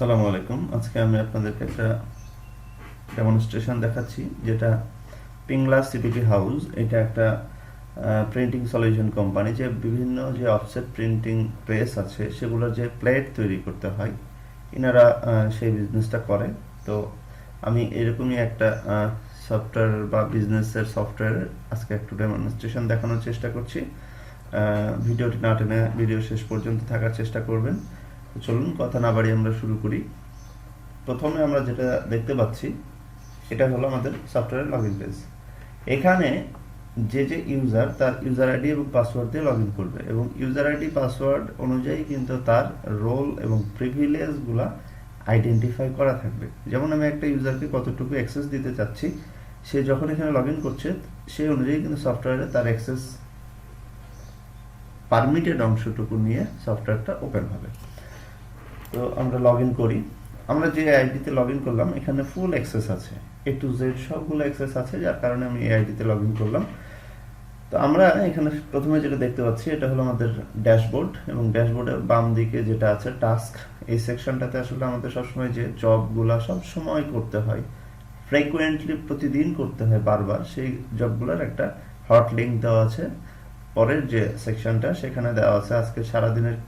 আসসালামু আলাইকুম। আজকে আমি আপনাদেরকে একটা ডেমনস্ট্রেশন দেখাচ্ছি, যেটা পিংলা সিপিপি হাউস। এটা একটা প্রিন্টিং সলিউশন কোম্পানি, যে বিভিন্ন যে অফসেট প্রিন্টিং প্রেস আছে সেগুলোর যে প্লেট তৈরি করতে হয়, এনারা সেই বিজনেসটা করে। তো আমি এরকমই একটা সফটওয়্যার বা বিজনেসের সফটওয়্যারের আজকে একটু ডেমনস্ট্রেশন দেখানোর চেষ্টা করছি। ভিডিওটি না টেনে ভিডিও শেষ পর্যন্ত থাকার চেষ্টা করবেন। তো চলুন কথা না বাড়িয়ে আমরা শুরু করি। প্রথমে আমরা যেটা দেখতে পাচ্ছি, এটা হলো আমাদের সফটওয়্যারের লগইন পেজ। এখানে যে ইউজার তার ইউজার আইডি এবং পাসওয়ার্ড দিয়ে লগ ইন করবে, এবং ইউজার আইডি পাসওয়ার্ড অনুযায়ী কিন্তু তার রোল এবং প্রিভিলেজগুলা আইডেন্টিফাই করা থাকবে। যেমন আমি একটা ইউজারকে কতটুকু অ্যাক্সেস দিতে চাচ্ছি, সে যখন এখানে লগ ইন করছে সেই অনুযায়ী কিন্তু সফটওয়্যারে তার অ্যাক্সেস পারমিটেড অংশটুকু নিয়ে সফটওয়্যারটা ওপেন হবে। তো আমরা লগ ইন করি। আমরা যে আইডিতে লগ ইন করলাম এখানে ফুল অ্যাক্সেস আছে, এ টু জেড সবগুলো অ্যাক্সেস আছে, যার কারণে আমি এই আইডিতে লগ ইন করলাম। তো আমরা এখানে প্রথমে যেটা দেখতে পাচ্ছি, এটা হলো আমাদের ড্যাশবোর্ড, এবং ড্যাশবোর্ডের বাম দিকে যেটা আছে টাস্ক, এই সেকশনটাতে আসলে আমাদের সবসময় যে জবগুলা সব সময় করতে হয়, ফ্রিকোয়েন্টলি প্রতিদিন করতে হয় বারবার, সেই জবগুলোর একটা হট লিঙ্ক দেওয়া আছে। পরের যে সেকশনটা সেখানে দেওয়া আছে আজকে সারাদিনের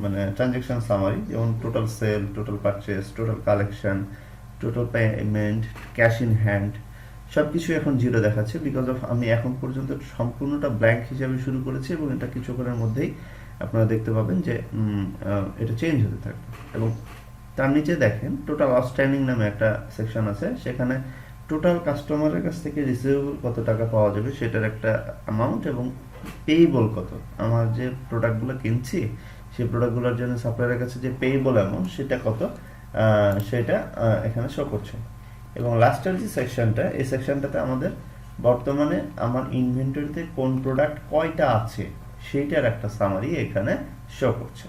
মানে ট্রানজ্যাকশন সামারি, যেমন total sell, total purchase, total collection, total payment, cash in hand, সবকিছু এখন জিরো দেখাচ্ছে, বিকজ অফ আমি এখন পর্যন্ত সম্পূর্ণটা ব্ল্যাঙ্ক হিসাবে শুরু করেছি, এবং এটা কিছুক্ষণের মধ্যেই আপনারা দেখতে পাবেন যে এটা চেঞ্জ হতে থাকবে। এবং তার নিচে দেখেন টোটাল আউটস্ট্যান্ডিং নামে একটা সেকশন আছে, সেখানে টোটাল কাস্টমারের কাছ থেকে রিসিভেবল কত টাকা পাওয়া যাবে সেটার একটা অ্যামাউন্ট, এবং পেয়েবল কত, আমার যে প্রোডাক্টগুলো কিনছি সেই প্রোডাক্টগুলোর জন্য সাপ্লায়ারের কাছে যে পেয়েবল অ্যামাউন্ট সেটা কত, সেটা এখানে শো করছে। এবং লাস্টের যে সেকশনটা, এই সেকশনটাতে আমাদের বর্তমানে আমার ইনভেন্টরিতে কোন প্রোডাক্ট কয়টা আছে সেইটার একটা সামারি এখানে শো করছে।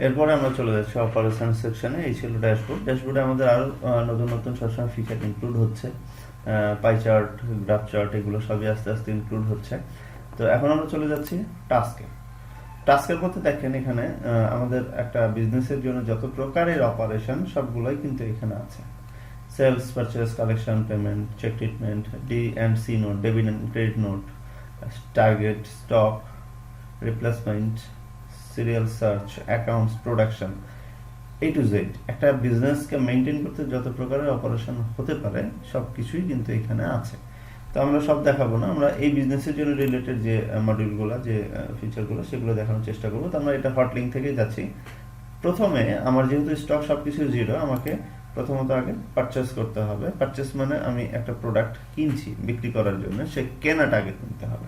এরপরে আমরা চলে যাচ্ছি অপারেশন সেকশনে। এই ছিল ড্যাশবোর্ড। ড্যাশবোর্ডে আমাদের আরো নতুন নতুন সবসময় ফিচার ইনক্লুড হচ্ছে, পাই চার্ট, গ্রাফ চার্ট, এগুলো সবই আস্তে আস্তে ইনক্লুড হচ্ছে। তো এখন আমরা চলে যাচ্ছি টাস্কে। টাস্কের মধ্যে দেখেন এখানে আমাদের একটা বিজনেসের জন্য যত প্রকারের অপারেশন সবগুলোই কিন্তু এখানে আছে। Sales, purchase, collection, payment, cheque treatment, D and C note, debit and credit note, target, stock, replacement, serial search, accounts, production, A to Z একটা বিজনেসকে মেনটেন করতে যত প্রকারের অপারেশন হতে পারে সবকিছুই কিন্তু এখানে আছে। তো আমরা সব দেখাবো না, আমরা এই বিজনেসের জন্য রিলেটেড যে মডিউলগুলো, যে ফিচারগুলো, সেগুলো দেখানোর চেষ্টা করবো। তো আমরা এটা হট লিঙ্ক থেকে যাচ্ছি। প্রথমে আমার যেহেতু স্টক সবকিছু জিরো, আমাকে প্রথমত আগে পারচেস করতে হবে। পারচেস মানে আমি একটা প্রোডাক্ট কিনছি বিক্রি করার জন্য, সে কেনাটা আগে কিনতে হবে।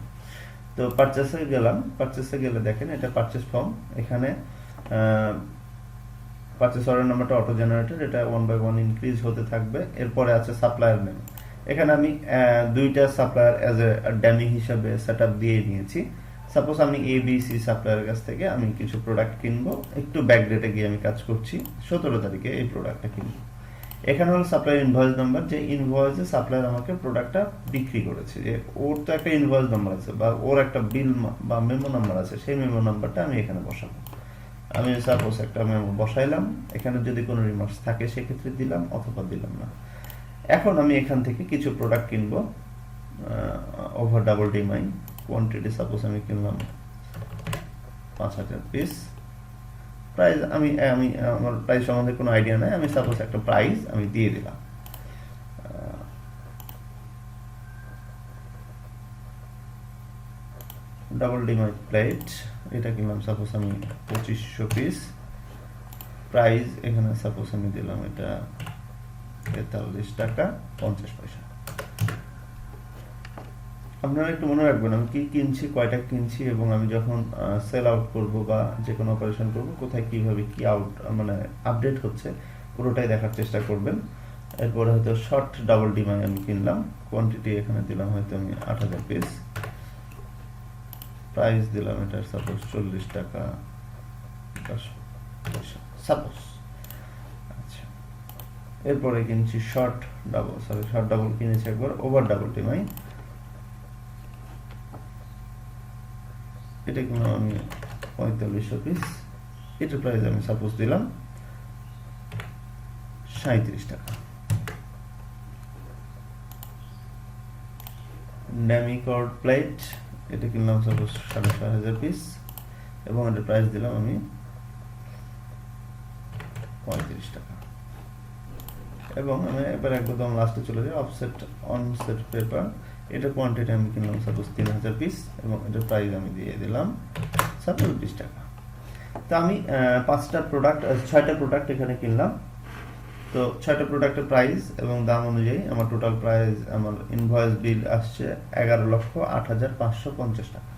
তো পারচেসে গেলাম। পারচেসে গেলে দেখেন এটা পারচেস ফর্ম, এখানে পারচেস অর্ডার নাম্বারটা অটো জেনারেটেড, এটা 1 বাই 1 ইনক্রিজ হতে থাকবে। এরপরে আছে সাপ্লায়ার নেম, এখানে আমি দুইটা সাপ্লায়ার অ্যাজ এ ড্যামি হিসাবে সেট আপ দিয়ে নিয়েছি। সাপোজ আমি ABC সাপ্লায়ারের কাছ থেকে আমি কিছু প্রোডাক্ট কিনবো, একটু ব্যাকডেটে গিয়ে আমি কাজ করছি, 17 তারিখে এই প্রোডাক্টটা কিনবো। এখানে হলো সাপ্লায়ার ইনভয়েস নাম্বার, যে ইনভয়েসে সাপ্লায়ার আমাকে প্রোডাক্টটা বিক্রি করেছে, যে ওর তো একটা ইনভয়েস নাম্বার আছে বা ওর একটা বিল বা মেমো নাম্বার আছে, সেই মেমো নাম্বারটা আমি এখানে বসাবো। আমি সাপোজ একটা মেমো বসাইলাম, এখানে যদি কোনো রিমার্কস থাকে সেক্ষেত্রে দিলাম অথবা দিলাম না। এখন আমি এখান থেকে কিছু প্রোডাক্ট কিনবো, ওভার ডাবল ডিমাইন, কোয়ান্টিটি সাপোজ আমি কিনলাম 5000 পিস। প্রাইস আমি আমার প্রাইস সম্বন্ধে কোনো আইডিয়া নাই, আমি সাপোজ একটা প্রাইস আমি দিয়ে দিলাম। ডাবল ডিমাইন প্লেট, এটা কিনলাম সাপোজ আমি 2500 পিস। প্রাইস এখানে সাপোজ আমি দিলাম এটা 43 টাকা 50 পয়সা। আপনারা একটু মনে রাখবেন আমি কি কিনছি, কয়টা কিনছি, এবং আমি যখন সেল আউট করবো বা যে কোনো অপারেশন করবো কোথায় কিভাবে কি আউট মানে আপডেট হচ্ছে পুরোটাই দেখার চেষ্টা করবেন। এরপরে হয়তো শর্ট ডাবল ডিমাইন আমি কিনলাম, কোয়ান্টিটি এখানে দিলাম হয়তো আমি 8000 পিস। প্রাইস দিলাম এটার সাপোজ 40 টাকা 10 পয়সা সাপোজ। আচ্ছা, এরপরে কিনছি শর্ট ডাবল কিনেছি একবার, ওভার ডাবল ডিমাইন, এটা কিনলাম আমি 4500 পিস। এটার প্রাইস আমি সাপোজ দিলাম 37 টাকা। ড্যামিকর্ড প্লেট এটা কিনলাম সাপোজ 6,500 পিস এবং এটার প্রাইস দিলাম আমি 35 টাকা। এবং আমি এবার একদম লাস্টে চলে যাই অফসেট অনসেট পেপার, এটা কোয়ান্টিটি আমি কিনলাম সাপোজ 3000 পিস এবং এটার প্রাইস আমি দিয়ে দিলাম সাপোজ 20 টাকা। তো আমি 6টা প্রোডাক্ট এখানে কিনলাম। তো 6টা প্রোডাক্টের প্রাইস এবং দাম অনুযায়ী আমার টোটাল প্রাইস, আমার ইনভয়েস বিল আসছে 11,08,550 টাকা।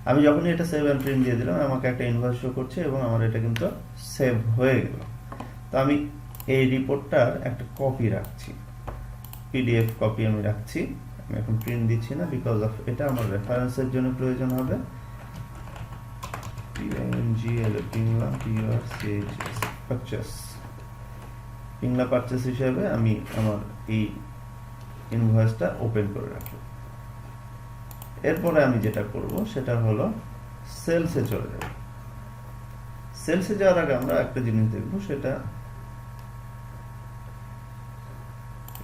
আমি যখনই এটা সেভ অ্যান্ড প্রিন্ট দিয়ে দিলাম আমাকে একটা ইনভয়েস শো করছে এবং আমার এটা কিন্তু সেভ হয়ে গেল। তো আমি এই রিপোর্টটার একটা কপি রাখছি, পিডিএফ কপি আমি রাখছি। আমি এখন প্রিন্ট দিচ্ছি না, বিকজ অফ এটা আমার রেফারেন্সের জন্য প্রয়োজন হবে। পিংলা পারচেস হিসেবে আমি আমার এই ইনভয়েসটা ওপেন করে রাখি। এরপরে আমি যেটা করব সেটা হলো সেলসে চলে যাব। সেলসে যাওয়ার আগে আমরা একটা জিনিস দেখব, সেটা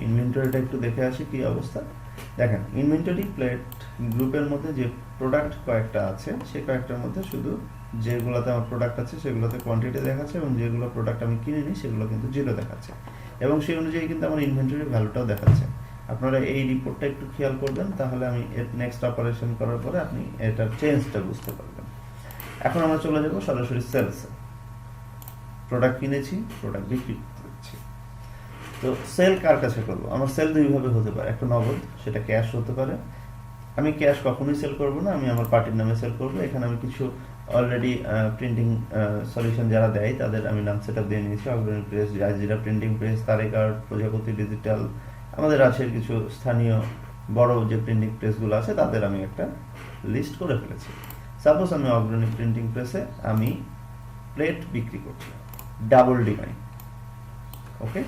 ইনভেন্টরিটা একটু দেখে আসি কি অবস্থা। দেখেন, ইনভেন্টরি প্লেট গ্রুপের মধ্যে যে প্রোডাক্ট কয়েকটা আছে সেই কয়েকটার মধ্যে শুধু যেগুলোতে আমার প্রোডাক্ট আছে সেগুলোতে কোয়ান্টিটি দেখাচ্ছে এবং যেগুলো প্রোডাক্ট আমি কিনিনি সেগুলো কিন্তু জিরো দেখাচ্ছে এবং সেই অনুযায়ী কিন্তু আমার ইনভেন্টরি ভ্যালুটাও দেখাচ্ছে। আপনারা এই রিপোর্টটা একটু খেয়াল করবেন, তাহলে আমি এর নেক্সট অপারেশন করার পরে আপনি এটার চেঞ্জটা বুঝতে পারবেন। এখন আমরা চলে যাব সরাসরি সেলসে। প্রোডাক্ট কিনেছি, প্রোডাক্ট বিক্রি করছি। তো সেল কার কাছে করব? আমার সেল দুইভাবে হতে পারে, একটা নগদ, সেটা ক্যাশ হতে পারে। আমি ক্যাশ কখনোই সেল করব না, আমি আমার পার্টির নামে সেল করব। এখানে আমি কিছু অলরেডি প্রিন্টিং সলিউশন যারা দেয় তাদের আমি নাম সেটআপ দিয়ে নিয়েছি। অগ্রণী প্রেস, জাজিরা প্রিন্টিং প্রেস, তারেকার, প্রজাপতি ডিজিটাল, আমাদের রাজশাহীর কিছু স্থানীয় বড় যে প্রিন্টিং প্রেসগুলো আছে তাদের আমি একটা লিস্ট করে ফেলেছি। সাপোজ আমি অগ্রণী প্রিন্টিং প্রেসে আমি প্লেট বিক্রি করছি ডাবল ডিমাই। ওকে,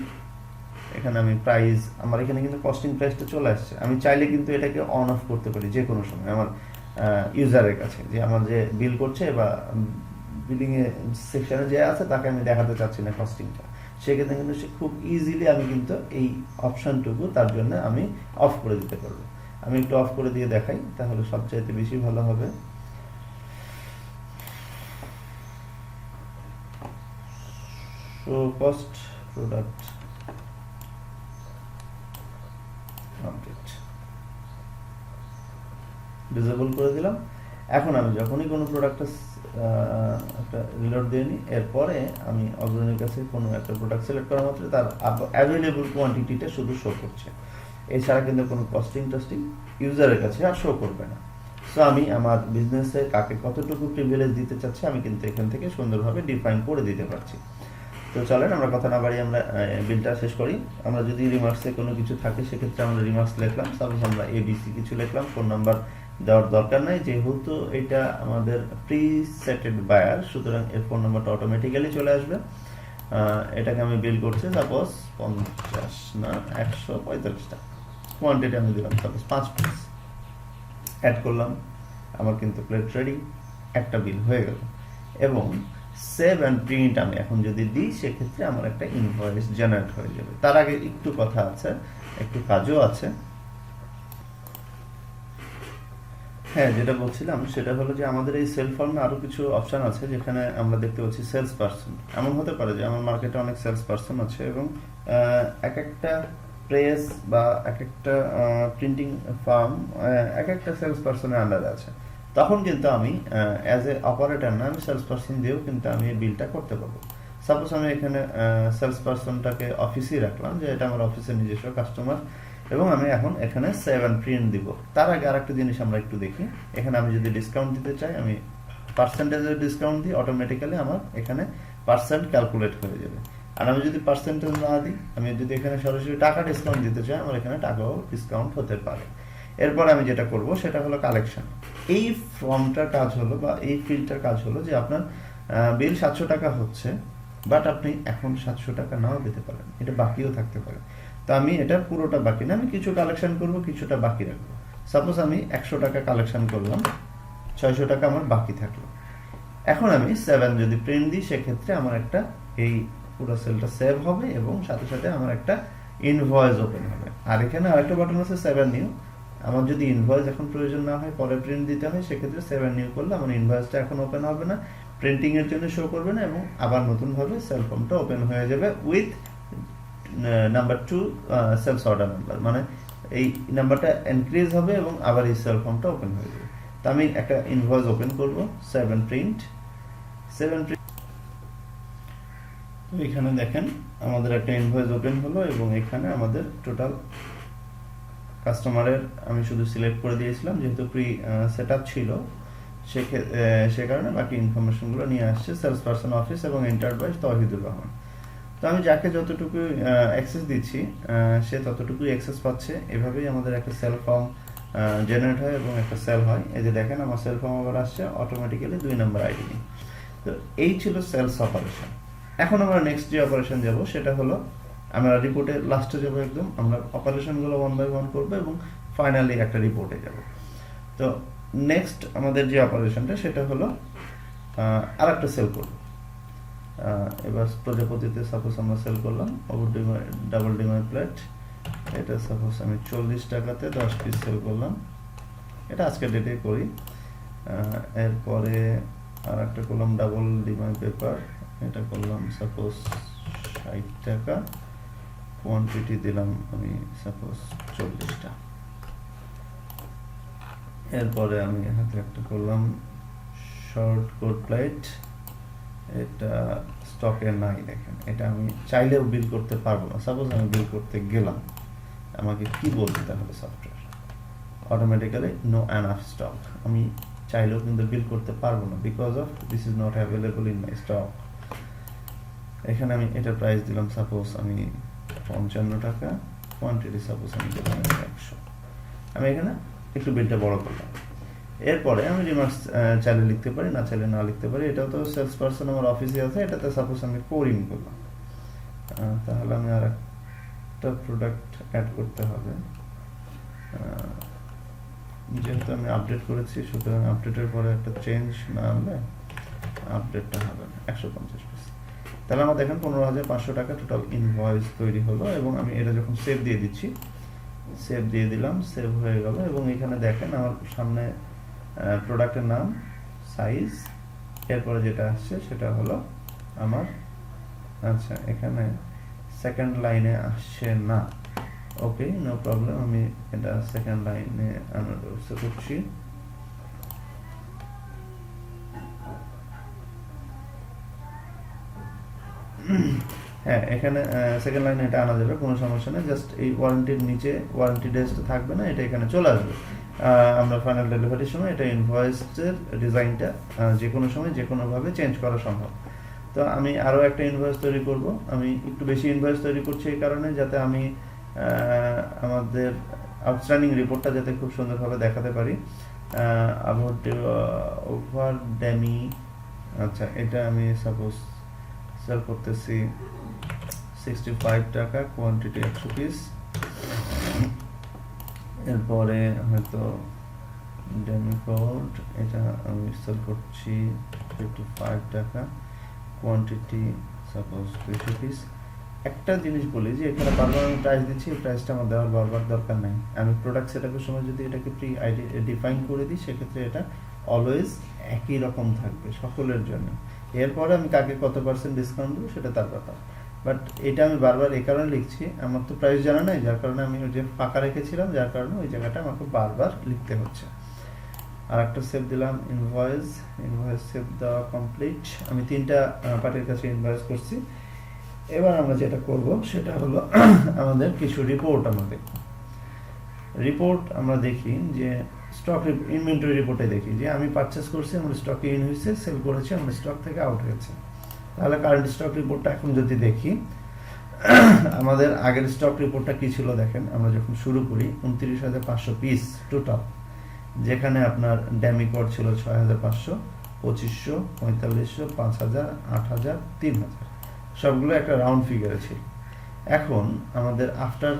এখানে আমি প্রাইস, আমার এখানে কিন্তু কস্টিং প্রাইসটা চলে আসছে। আমি চাইলে কিন্তু এটাকে অন অফ করতে পারি যে কোনো সময় আমার ইউজারের কাছে, যে আমার যে বিল করছে বা বিলিং এ সেকশনে যে আছে তাকে আমি দেখাতে চাচ্ছি না কস্টিংটা, সেক্ষেত্রে কিন্তু সে খুব ইজিলি আমি কিন্তু এই অপশনটুকু তার জন্য আমি অফ করে দিতে পারবো। আমি একটু অফ করে দিয়ে দেখাই, তাহলে সবচাইতে বেশি ভালো হবে। সো কস্ট প্রোডাক্ট ডিসেবল করে দিলাম। এখন আমি যখনই কোনো প্রোডাক্টটা একটা রিলোড দিয়ে নিই, এরপরে আমি অগ্রণীর কাছে কোনো একটা প্রোডাক্ট সিলেক্ট করা মাত্র তার অ্যাভেলেবল কোয়ান্টিটিটা শুধু শো করছে, এছাড়া কিন্তু কোনো কস্টিং ইউজারের কাছে আর শো করবে না। সো আমি আমার বিজনেসে কাকে কতটুকু প্রিভিলেজ দিতে চাচ্ছি আমি কিন্তু এখান থেকে সুন্দরভাবে ডিফাইন করে দিতে পারছি। তো চলেন আমরা কথা না বাড়িয়ে আমরা বিলটা শেষ করি। আমরা যদি রিমার্কসে কোনো কিছু থাকে সেক্ষেত্রে আমরা রিমার্কস লিখলাম, সাপোজ আমরা এবিসি কিছু লিখলাম, ফোন নাম্বার দেওয়ার দরকার নাই যেহেতু এটা আমাদের প্রি সেটেড বায়ার, সুতরাং এর ফোন নাম্বারটা অটোমেটিক্যালি চলে আসবে। এটাকে আমি বিল করছি সাপোজ 50 না 145 টাকা। কোয়ান্টিটি আমি দিলাম সাপোজ 5 পিস, অ্যাড করলাম, আমার কিন্তু প্লেট রেডি, একটা বিল হয়ে গেল। এবং সেভ অ্যান্ড প্রিন্ট আমি এখন যদি দিই সেক্ষেত্রে আমার একটা ইনভয়েস জেনারেট হয়ে যাবে। তার আগে একটু কথা আছে, একটু কাজও আছে। হ্যাঁ, যেটা বলছিলাম সেটা হলো যে আমাদের এই সেল ফর্মে আরো কিছু অপশন আছে, যেখানে আমরা দেখতে পাচ্ছি সেলস পারসন। এমন হতে পারে যে আমার মার্কেটে অনেক সেলস পারসন আছে এবং এক একটা প্রেস বা এক একটা প্রিন্টিং ফার্ম এক একটা সেলস পারসনের আন্ডারে আছে। তখন কিন্তু আমি অ্যাজ এ অপারেটর না, আমি সেলস পারসন দিয়েও কিন্তু আমি এই বিলটা করতে পারবো। সাপোজ আমি এখানে সেলস পারসনটাকে অফিসেই রাখলাম, যে এটা আমার অফিসের নিজস্ব কাস্টমার, এবং আমি এখন এখানে সেভ অ্যান্ড প্রিন্ট দিব। তার আগে আরেকটা জিনিস আমরা একটু দেখি। এখানে আমি যদি ডিসকাউন্ট দিতে চাই, আমি পার্সেন্টেজের ডিসকাউন্ট দিই, অটোমেটিক্যালি আমার এখানে পার্সেন্ট ক্যালকুলেট হয়ে যাবে। আর আমি যদি পার্সেন্টেজ না দিই, আমি যদি এখানে সরাসরি টাকা ডিসকাউন্ট দিতে চাই, আমার এখানে টাকাও ডিসকাউন্ট হতে পারে। এরপর আমি যেটা করব সেটা হলো কালেকশন। এই ফর্মটার কাজ হলো বা এই ফিল্ডটার কাজ হলো যে আপনার বিল 700 টাকা হচ্ছে, বাট আপনি এখন 700 টাকা নাও দিতে পারেন, এটা বাকিও থাকতে পারে। তো আমি এটা পুরোটা বাকি না, আমি কিছু কালেকশন করব, কিছুটা বাকি রাখবো। সাপোজ আমি 100 টাকা কালেকশন করলাম, 600 টাকা আমার বাকি থাকলো। এখন আমি 7 যদি প্রিন্ট দিই সেক্ষেত্রে আমার একটা এই পুরো সেলটা সেভ হবে এবং সাথে সাথে আমার একটা ইনভয়েস ওপেন হবে। আর এখানে আরেকটা বাটন আছে 7 নিউ। আমার যদি ইনভয়েস এখন প্রয়োজন না হয়, পরে প্রিন্ট দিতে হয়, সেক্ষেত্রে 7 নিউ করলে আমার ইনভয়েসটা এখন ওপেন হবে না, প্রিন্টিং এর জন্য শো করবে না এবং আবার নতুন ভাবে সেল ফর্মটা ওপেন হয়ে যাবে with number 2 sales order number, মানে এই নাম্বারটা ইনক্রিজ হবে এবং আবার এই সেল ফর্মটা ওপেন হয়ে যাবে। তো আমি একটা ইনভয়েস ওপেন করব, 7 প্রিন্ট। তো এখানে দেখেন আমাদের একটা ইনভয়েস ওপেন হলো এবং এখানে আমাদের টোটাল কাস্টমারের আমি শুধু সিলেক্ট করে দিয়েছিলাম, যেহেতু প্রি সেটআপ ছিল সে কারণে বাকি ইনফরমেশনগুলো নিয়ে আসছে। সেলস পারসন অফিস এবং এন্টার্ড বাই তৌহিদুর রহমান। তো আমি যাকে যতটুকু অ্যাক্সেস দিচ্ছি সে ততটুকুই অ্যাক্সেস পাচ্ছে। এভাবেই আমাদের একটা সেল ফর্ম জেনারেট হয় এবং একটা সেল হয়। এই যে দেখেন আমার সেল ফর্ম আবার আসছে অটোমেটিক্যালি 2 নাম্বার আইডি নিয়ে। তো এই ছিল সেলস অপারেশন। এখন আমরা নেক্সট যে অপারেশন যাব সেটা হলো আমরা রিপোর্টের লাস্টে যাব, একদম আমরা অপারেশনগুলো 1 বাই 1 করব এবং ফাইনালি একটা রিপোর্টে যাব। তো নেক্সট আমাদের যে অপারেশনটা সেটা হলো আরেকটা সেল করব। এবার প্রজাপতিতে সাপোজ আমরা সেল করলাম ডাবল ডিমার প্লেট, এটা সাপোজ আমি 40 টাকাতে 10 পিস সেল করলাম, এটা আজকের ডেটে করি। এরপরে আর একটা করলাম ডাবল ডিমার পেপার, এটা করলাম সাপোজ 60 টাকা, কোয়ান্টিটি দিলাম আমি সাপোজ 40টা। এরপরে আমি হাতে একটা করলাম শর্ট কোট প্লেট, এটা স্টকে নাই, দেখেন এটা আমি চাইলেও বিল করতে পারবো না। সাপোজ আমি বিল করতে গেলাম, আমাকে কি বলতে হবে software automatically no enough stock, আমি চাইলেও কিন্তু বিল করতে পারবো না, because of this is not available in my stock. এখানে আমি এটা প্রাইস দিলাম সাপোজ আমি 55 টাকা, কোয়ান্টিটি সাপোজ আমি দিলাম 100। আমি এখানে একটু বিলটা বড় করলাম। এরপরে আমি রিমার্কস চাইলে লিখতে পারি, না চাইলে না লিখতে পারি। এটাও তো সেলস পারসন আমার অফিসে আছে, এটাতে সাপোজ আমি কোরিং করলাম। তাহলে আমি আর একটা প্রোডাক্ট অ্যাড করতে হবে, যেহেতু আমি আপডেট করেছি সুতরাং আপডেটের পরে একটা চেঞ্জ না আনলে আপডেটটা হবে না। 150 পিস, তাহলে আমার দেখেন 15,500 টাকা টোটাল ইনভয়েস তৈরি হলো। এবং আমি এটা যখন সেভ দিয়ে দিচ্ছি, সেভ দিয়ে দিলাম, সেভ হয়ে গেল। এবং এখানে দেখেন আমার সামনে প্রোডাক্টের নাম, সাইজ, এরপরে যেটা আসছে সেটা হলো আমার, আচ্ছা এখানে সেকেন্ড লাইনে আসছে না, ওকে নো প্রবলেম, আমি এটা সেকেন্ড লাইনে আনার ব্যবস্থা করছি। হ্যাঁ, এখানে সেকেন্ড লাইনে এটা আনা যাবে, কোনো সমস্যা নেই। জাস্ট এই ওয়ারেন্টির নিচে ওয়ারেন্টি ডেটটা থাকবে না, এটা এখানে চলে আসবে। আমরা ফাইনাল ডেলিভারির সময় এটা ইনভয়েসের ডিজাইনটা যে কোনো সময় যে কোনোভাবে চেঞ্জ করা সম্ভব। তো আমি আরও একটা ইনভয়েস তৈরি করব। আমি একটু বেশি ইনভয়েস তৈরি করছি এই কারণে যাতে আমি আমাদের আউটস্ট্যান্ডিং রিপোর্টটা যাতে খুব সুন্দরভাবে দেখাতে পারি। ওভার ড্যামি, আচ্ছা এটা আমি সাপোজ সেল করতেছি 65 টাকা, কোয়ান্টিটি 100 পিস। এরপরে হয়তো ড্যামি কোড, এটা আমি সেল করছি 55 টাকা, কোয়ান্টিটি সাপোজ 200 পিস। একটা জিনিস বলি যে এখানে বারবার আমি প্রাইস দিচ্ছি, এই প্রাইসটা আমার দেওয়ার বারবার দরকার নাই। আমি প্রোডাক্ট সেটআপের সময় যদি এটাকে প্রি ডিফাইন করে দিই সেক্ষেত্রে এটা অলওয়েজ একই রকম থাকবে সকলের জন্য। এরপরে আমি কাকে কত % ডিসকাউন্ট দেবো সেটা তার ব্যাপার। বাট এটা আমি বারবার এই কারণে লিখছি, আমার তো প্রাইস জানা নাই, যার কারণে আমি ওই যে ফাঁকা রেখেছিলাম, যার কারণে ওই জায়গাটা আমাকে বারবার লিখতে হচ্ছে। আর একটা সেভ দিলাম ইনভয়েস সেভ দেওয়া কমপ্লিট। আমি 3টা পার্টির কাছে ইনভয়েস করছি। এবার আমরা যেটা করব সেটা হলো আমাদের কিছু রিপোর্ট আমরা দেখি যে স্টক ইনভেন্টরি রিপোর্টে দেখি যে আমি পারচেজ করছি, আমার স্টকে ইন হয়েছে, সেল করেছি, আমার স্টক থেকে আউট হয়েছে। তাহলে কারেন্ট স্টক রিপোর্টটা এখন যদি দেখি, আমাদের আগের স্টক রিপোর্টটা কি ছিল দেখেন। আমরা যখন শুরু করি 29,500 পিস টোটাল, যেখানে আপনার ড্যামি কোড ছিল 6,500, 2,500, 4,500, 5,000, 8,000, 3,000, সবগুলো একটা রাউন্ড ফিগারে ছিল। এখন আমাদের আফটার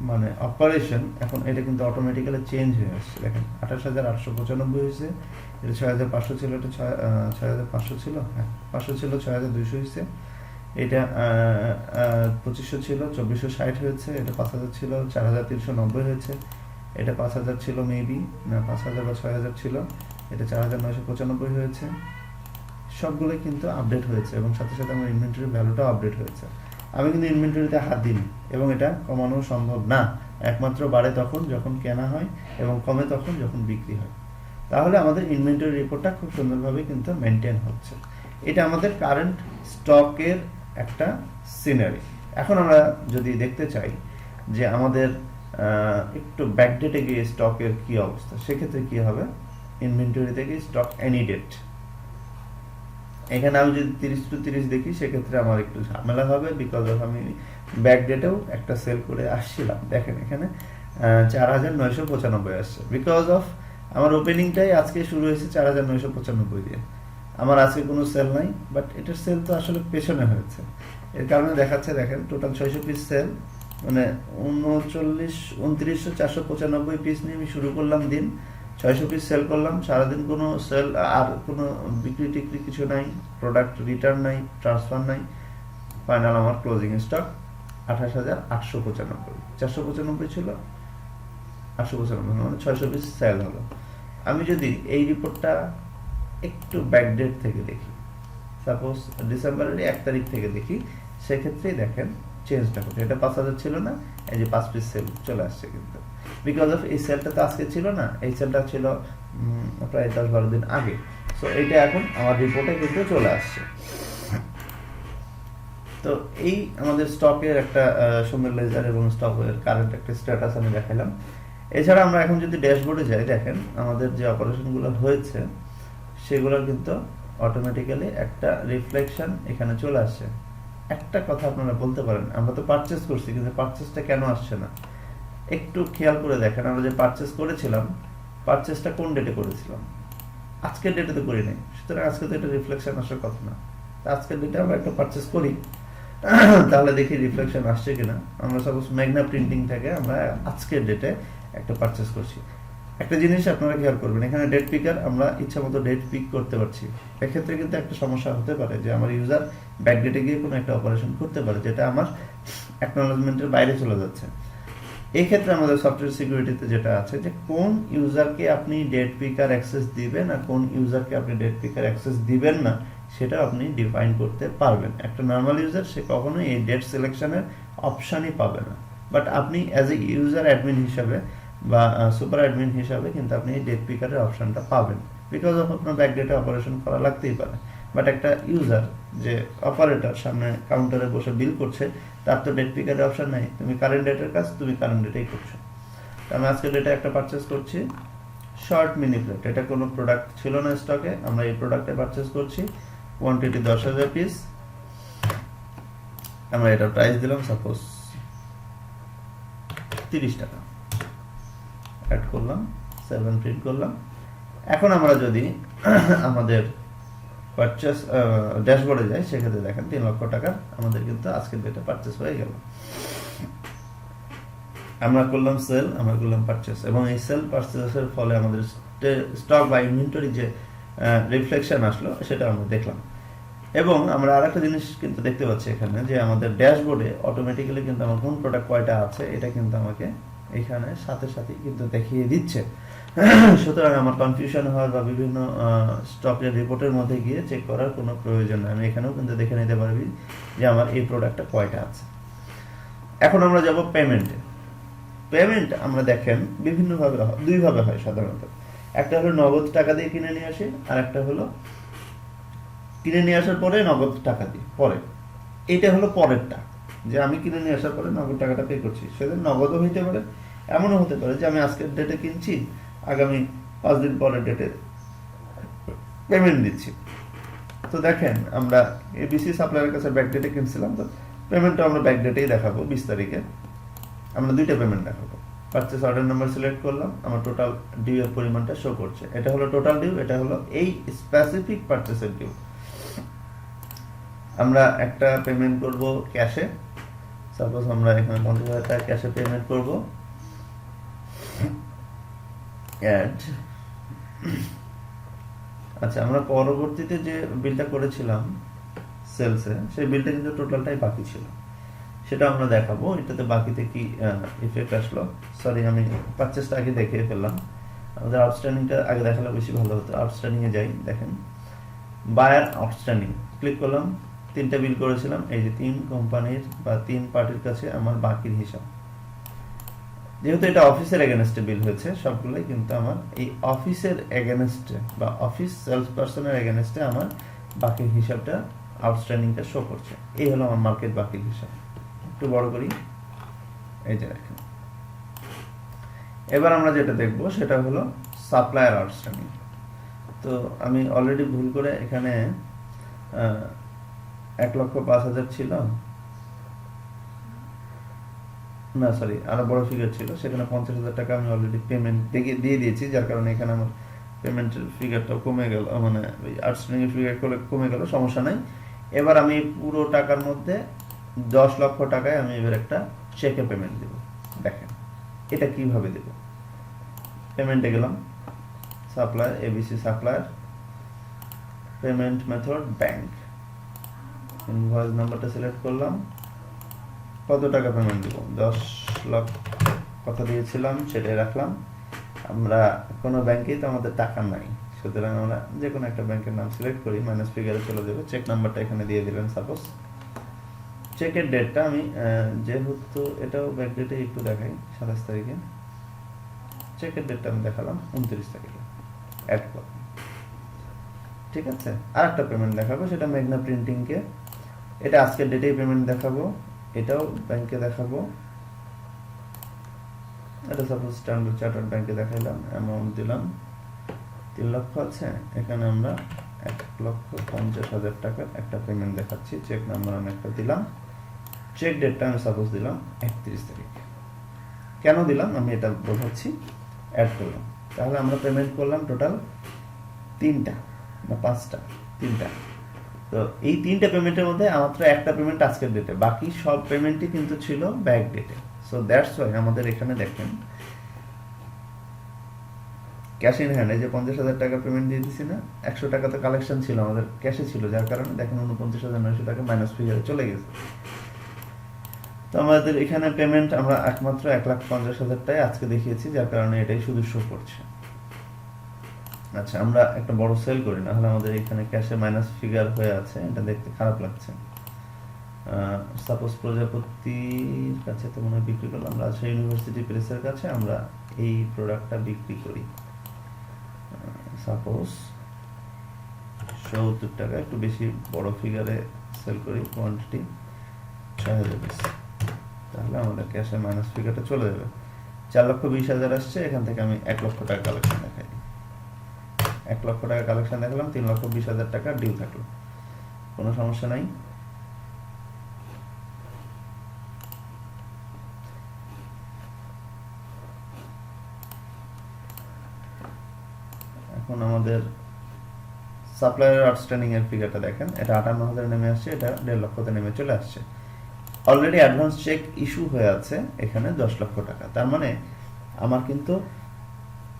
মানে অপারেশন, এখন এটা কিন্তু অটোমেটিক্যালি চেঞ্জ হয়ে আসছে। দেখেন 28,895 হয়েছে, এটা 6,500 ছিল, এটা 6,500 ছিল, হ্যাঁ 500 ছিল, 6,200 হয়েছে, এটা 2,500 ছিল, 2,460 হয়েছে, এটা 5,000 ছিল, 4,390 হয়েছে, এটা 5,000 ছিল মেবি, না 5,000 বা 6,000 ছিল, এটা 4,995 হয়েছে। সবগুলো কিন্তু আপডেট হয়েছে এবং সাথে সাথে আমার ইনভেন্টরি ভ্যালুটাও আপডেট হয়েছে। আমি কিন্তু ইনভেন্টরিতে হাত দিইনি এবং এটা কমানো সম্ভব না, একমাত্র বাড়ে তখন যখন কেনা হয় এবং কমে তখন যখন বিক্রি হয়। তাহলে আমাদের ইনভেন্টরি রিপোর্টটা খুব সুন্দরভাবে কিন্তু মেনটেন হচ্ছে। এটা আমাদের কারেন্ট স্টকের একটা সিনারি। এখন আমরা যদি দেখতে চাই যে আমাদের একটু ব্যাকডেটে গিয়ে স্টকের কি অবস্থা, সেক্ষেত্রে কি হবে, ইনভেন্টরি থেকে স্টক এনি ডেট, এখানে আমি যদি 30-30 দেখি সেক্ষেত্রে আমার একটু ঝামেলা হবে, বিকজ অফ আমি ব্যাক ডেটেও একটা সেল করে আসছিলাম। দেখেন এখানে 4,995 আসছে, বিকজ অফ আমার ওপেনিংটাই আজকে শুরু হয়েছে 4,995 দিয়ে। আমার আজকে কোনো সেল নাই, বাট এটার সেল তো আসলে পেছনে হয়েছে, এর কারণে দেখাচ্ছে দেখেন টোটাল 600 পিস সেল, মানে 29,495 পিস নিয়ে আমি শুরু করলাম দিন, 600 পিস সেল করলাম সারাদিন, কোনো সেল আর কোনো বিক্রি টিক্রি কিছু নাই, প্রোডাক্ট রিটার্ন নাই, ট্রান্সফার নাই, ফাইনাল আমার ক্লোজিং স্টক 28,895, 495 ছিল 895, মানে 600 পিস সেল হলো। আমি যদি এই রিপোর্টটা একটু ব্যাকডেট থেকে দেখি, সাপোজ ডিসেম্বরের 1 তারিখ থেকে দেখি, সেক্ষেত্রেই দেখেন চেঞ্জটা হচ্ছে। এটা 5,000 ছিল না, এই যে 5 পিস সেল চলে আসছে কিন্তু, বিকজ অফ এই সেলটা তো আজকে ছিল না, এই সেলটা ছিল প্রায় 10-12 দিন আগে। সো এইটা এখন আমার রিপোর্টে কিন্তু চলে আসছে। তো এই আমাদের স্টকের একটা সুন্দর লেজার এবং স্টকের কারেন্ট একটা স্ট্যাটাস আমি দেখালাম। এছাড়া আমরা এখন যদি ড্যাশবোর্ডে যাই, দেখেন আমাদের যে অপারেশনগুলো হয়েছে সেগুলোর কিন্তু অটোমেটিক্যালি একটা রিফ্লেকশন এখানে চলে আসছে। একটা কথা আপনারা বলতে পারেন, আমরা তো পারচেস করছি, কিন্তু পারচেসটা কেন আসছে না? একটু খেয়াল করে দেখেন, আমরা যে পারচেস করেছিলাম, পারচেসটা কোন ডেটে করেছিলাম? আজকের ডেটে তো করি নাই, সুতরাং আজকে তো এটা রিফ্লেকশন আসার কথা না। আজকের ডেটে আমরা একটা পারচেস করি, তাহলে দেখি রিফ্লেকশন আসছে কিনা। আমরা সাপোজ মেঘনা প্রিন্টিং থেকে আমরা আজকের ডেটে একটা পারচেস করছি। একটা জিনিস আপনারা খেয়াল করবেন, এখানে ডেট পিকার আমরা ইচ্ছা মতো ডেট পিক করতে পারছি। এক্ষেত্রে কিন্তু একটা সমস্যা হতে পারে যে আমার ইউজার ব্যাকডেটে গিয়ে কোনো একটা অপারেশন করতে পারে যেটা আমার অ্যাকনলেজমেন্টের বাইরে চলে যাচ্ছে। এই ক্ষেত্রে আমাদের সফটওয়্যার সিকিউরিটিতে যেটা আছে যে কোন ইউজারকে আপনি ডেট পিকার অ্যাক্সেস দিবেন আর কোন ইউজারকে আপনি ডেট পিকার অ্যাক্সেস দিবেন না, সেটা আপনি ডিফাইন করতে পারবেন। একটা নর্মাল ইউজার সে কখনোই এই ডেট সিলেকশনের অপশনই পাবে না, বাট আপনি অ্যাজ এ ইউজার অ্যাডমিন হিসাবে বা সুপার অ্যাডমিন হিসাবে কিন্তু আপনি এই ডেট পিকারের অপশনটা পাবেন, বিকজ অফ আপনার ব্যাকডেটে অপারেশন করা লাগতেই পারে। বাট একটা ইউজার যে অপারেটর সামনে কাউন্টারে বসে বিল করছে, তার তো ডেট পিকারের অপশন নাই, তুমি কারেন্ট ডেটের কাজ তুমি কারেন্ট ডেটেই করছো। আমি আজকে ডেটে একটা পারচেস করছি, শর্ট মিনি প্লেট, এটা কোনো প্রোডাক্ট ছিল না স্টকে, আমরা এই প্রোডাক্টে পারচেস করছি, কোয়ান্টিটি 10,000 পিস, আমরা এটা প্রাইস দিলাম সাপোজ 30 টাকা, অ্যাড করলাম, 7 প্রিন্ট করলাম। এখন আমরা যদি আমাদের পারচেস ড্যাশবোর্ডে যাই, সেক্ষেত্রে দেখেন 3 লক্ষ টাকার আমাদের কিন্তু আজকের ডেটে পারচেস হয়ে গেল। আমরা করলাম সেল, আমরা করলাম পারচেস, এবং এই সেল পারচেসের ফলে আমাদের স্টক বা ইনভেন্টরি যে রিফ্লেকশন আসলো সেটা আমরা দেখলাম। এবং আমরা আরেকটা জিনিস কিন্তু দেখতে পাচ্ছি এখানে যে আমাদের ড্যাশবোর্ডে অটোমেটিক্যালি কিন্তু আমার কোন প্রোডাক্ট কয়টা আছে এটা কিন্তু আমাকে এখানে সাথে সাথে কিন্তু দেখিয়ে দিচ্ছে। সুতরাং আমার কনফিউশন হওয়ার বা বিভিন্ন স্টকের রিপোর্টের মধ্যে গিয়ে চেক করার কোনো প্রয়োজন নেই, আমি এখানেও কিন্তু দেখে নিতে পারবি যে আমার এই প্রোডাক্টটা কয়টা আছে। এখন আমরা যাব পেমেন্টে। পেমেন্ট আমরা দেখেন বিভিন্নভাবে হয়, দুইভাবে হয় সাধারণত। একটা হলো নগদ টাকা দিয়ে কিনে নিয়ে আসি, আর একটা হলো কিনে নিয়ে আসার পরে নগদ টাকা দিই পরে। এইটা হলো পরেরটা, যে আমি কিনে নিয়ে আসার পরে নগদ টাকাটা পে করছি। সেদিন নগদও হইতে পারে, এমনও হতে পারে যে আমি আজকের ডেটে কিনছি, আগামী 5 দিন পরের ডেটে পেমেন্ট দিচ্ছি। তো দেখেন আমরা এবিসি সাপ্লায়ারের কাছে ব্যাক ডেটে কিনছিলাম, তো পেমেন্টটা আমরা ব্যাক ডেটেই দেখাবো। 20 তারিখে আমরা দুইটা পেমেন্ট দেখাবো। পারচেস অর্ডার নাম্বার সিলেক্ট করলাম, আমার টোটাল ডিউ এর পরিমাণটা শো করছে। এটা হলো টোটাল ডিউ, এটা হলো এই স্পেসিফিক পারচেসের ডিউ। আমরা একটা পেমেন্ট করব ক্যাশে, সাপোজ আমরা এখানে 50,000 টাকা ক্যাশে পেমেন্ট করব, অ্যাড। আচ্ছা, আমরা পরবর্তীতে যে বিলটা করেছিলাম সেলসে, সেই বিলটা কিন্তু টোটালটাই বাকি ছিল, সেটা আমরা দেখাবো। এটাতে বাকিতে কি ইফেক্ট আসলো, সরি আমি পারচেজটা আগে দেখিয়ে ফেললাম, আমাদের আউটস্ট্যান্ডিংটা আগে দেখালে বেশি ভালো হতো। আউটস্ট্যান্ডিং এ যাই, দেখেন বায়ার আউটস্ট্যান্ডিং ক্লিক করলাম, 3টা বিল করেছিলাম, এই যে 3 কোম্পানির বা 3 পার্টির কাছে আমার বাকির হিসাব। যেহেতু এটা অফিসের এগেনস্টে বিল হয়েছে সবগুলোই, কিন্তু আমার এই অফিসের এগেনস্টে বা অফিস সেলস পার্সনের এগেনস্টে আমার বাকির হিসাবটা, আউটস্ট্যান্ডিংটা শো করছে। এই হলো আমার মার্কেট বাকির হিসাব। একটু বড় করি, এই যে দেখেন। এবার আমরা যেটা দেখবো সেটা হলো সাপ্লায়ার আউটস্ট্যান্ডিং। তো আমি অলরেডি ভুল করে এখানে 1,05,000 ছিল না, সরি আরো বড় ফিগার ছিল, সেখানে 50,000 টাকা আমি অলরেডি পেমেন্ট দিয়ে দিয়েছি, যার কারণে এখানে আমার পেমেন্টের ফিগারটাও কমে গেল, মানে আউটস্ট্যান্ডিং এর ফিগার কমে গেল, সমস্যা নাই। এবার আমি পুরো টাকার মধ্যে 10 লক্ষ টাকায় আমি এবার একটা চেকে পেমেন্ট দেব। দেখেন এটা কিভাবে দেব, পেমেন্টে গেলাম, supplier ABC supplier, payment method bank, invoice নাম্বারটা সিলেক্ট করলাম, কত টাকা পেমেন্ট দেব, 10 লক্ষ কথা দিয়েছিলাম সেটাই রাখলাম। আমরা কোনো ব্যাংকেই তো আমাদের টাকা নাই, সুতরাং আমরা যে কোনো একটা ব্যাংকের নাম সিলেক্ট করি, মাইনাস ফিগারে চলে যাবে। চেক নাম্বারটা এখানে দিয়ে দিলেন সাপোজ। চেকের ডেটটা আমি যেহেতু এটাও ব্যাক ডেটে একটু দেখাই, 27 তারিখে চেকের ডেটটা আমি দেখালাম 29 তারিখে, অ্যাড করলাম। ঠিক আছে, আর একটা পেমেন্ট দেখাবো, সেটা মেঘনা প্রিন্টিংকে, এটা আজকের ডেটেই পেমেন্ট দেখাবো, এটাও ব্যাংকে দেখাবো, এটা সাপোজ স্ট্যান্ডার্ড চার্টার্ড ব্যাংকে দেখাইলাম, অ্যামাউন্ট দিলাম 3 লক্ষ আছে, এখানে আমরা 1,50,000 টাকার একটা পেমেন্ট দেখাচ্ছি, চেক নাম্বার আমি একটা দিলাম, চেক ডেটটা আমি সাপোজ দিলাম 31 তারিখ। কেন দিলাম আমি এটা বোঝাচ্ছি, অ্যাড করলাম। তাহলে আমরা পেমেন্ট করলাম টোটাল 3টা না 5টা, 3টা। তো এই 3টা পেমেন্টের মধ্যে মাত্র একটা পেমেন্ট আজকের ডেটে, বাকি সব পেমেন্টই কিন্তু ছিল ব্যাক ডেটে। সো দ্যাটস ওয়াই আমাদের এখানে দেখেন ক্যাশ ইন হ্যান্ড, এই যে 50,000 টাকা পেমেন্ট দিয়ে দিছি না, 100 টাকা তো কালেকশন ছিল আমাদের, ক্যাশে ছিল, যার কারণে দেখেন 49,900 টাকা মাইনাস ফিগারে চলে গেছে। তো আমাদের এখানে পেমেন্ট আমরা একমাত্র 1,50,000 টাই আজকে দেখিয়েছি, যার কারণে এটাই শুধু শো করছে। আচ্ছা, আমরা একটা বড় সেল করি, না হলে আমাদের এখানে ক্যাশে মাইনাস ফিগার হয়ে আছে, এটা দেখতে খারাপ লাগছে। সাপোজ প্রজাপতির কাছে তো মনে হয় বিক্রি করলাম, রাজশাহী ইউনিভার্সিটি প্রেসের কাছে আমরা এই প্রোডাক্টটা বিক্রি করি, সাপোজ 70 টাকা, একটু বেশি বড় ফিগারে সেল করি, কোয়ান্টিটি 6,000 পিস, তাহলে আমাদের ক্যাশে মাইনাস ফিগারটা চলে যাবে। 4,20,000 আসছে, এখান থেকে আমি 1 লক্ষ টাকা কালেকশন দেখাই, 1 লক্ষ টাকা কালেকশন দেখালাম, 3,20,000 টাকা ডিউ থাকলো, কোনো সমস্যা নাই। এখন আমাদের সাপ্লায়ার আউটস্ট্যান্ডিং এর ফিগারটা দেখেন, এটা 58,000 নেমে আসছে, এটা 1.5 লক্ষতে নেমে চলে আসছে। অলরেডি অ্যাডভান্স চেক ইস্যু হয়ে আছে এখানে 10 লক্ষ টাকা, তার মানে আমার কিন্তু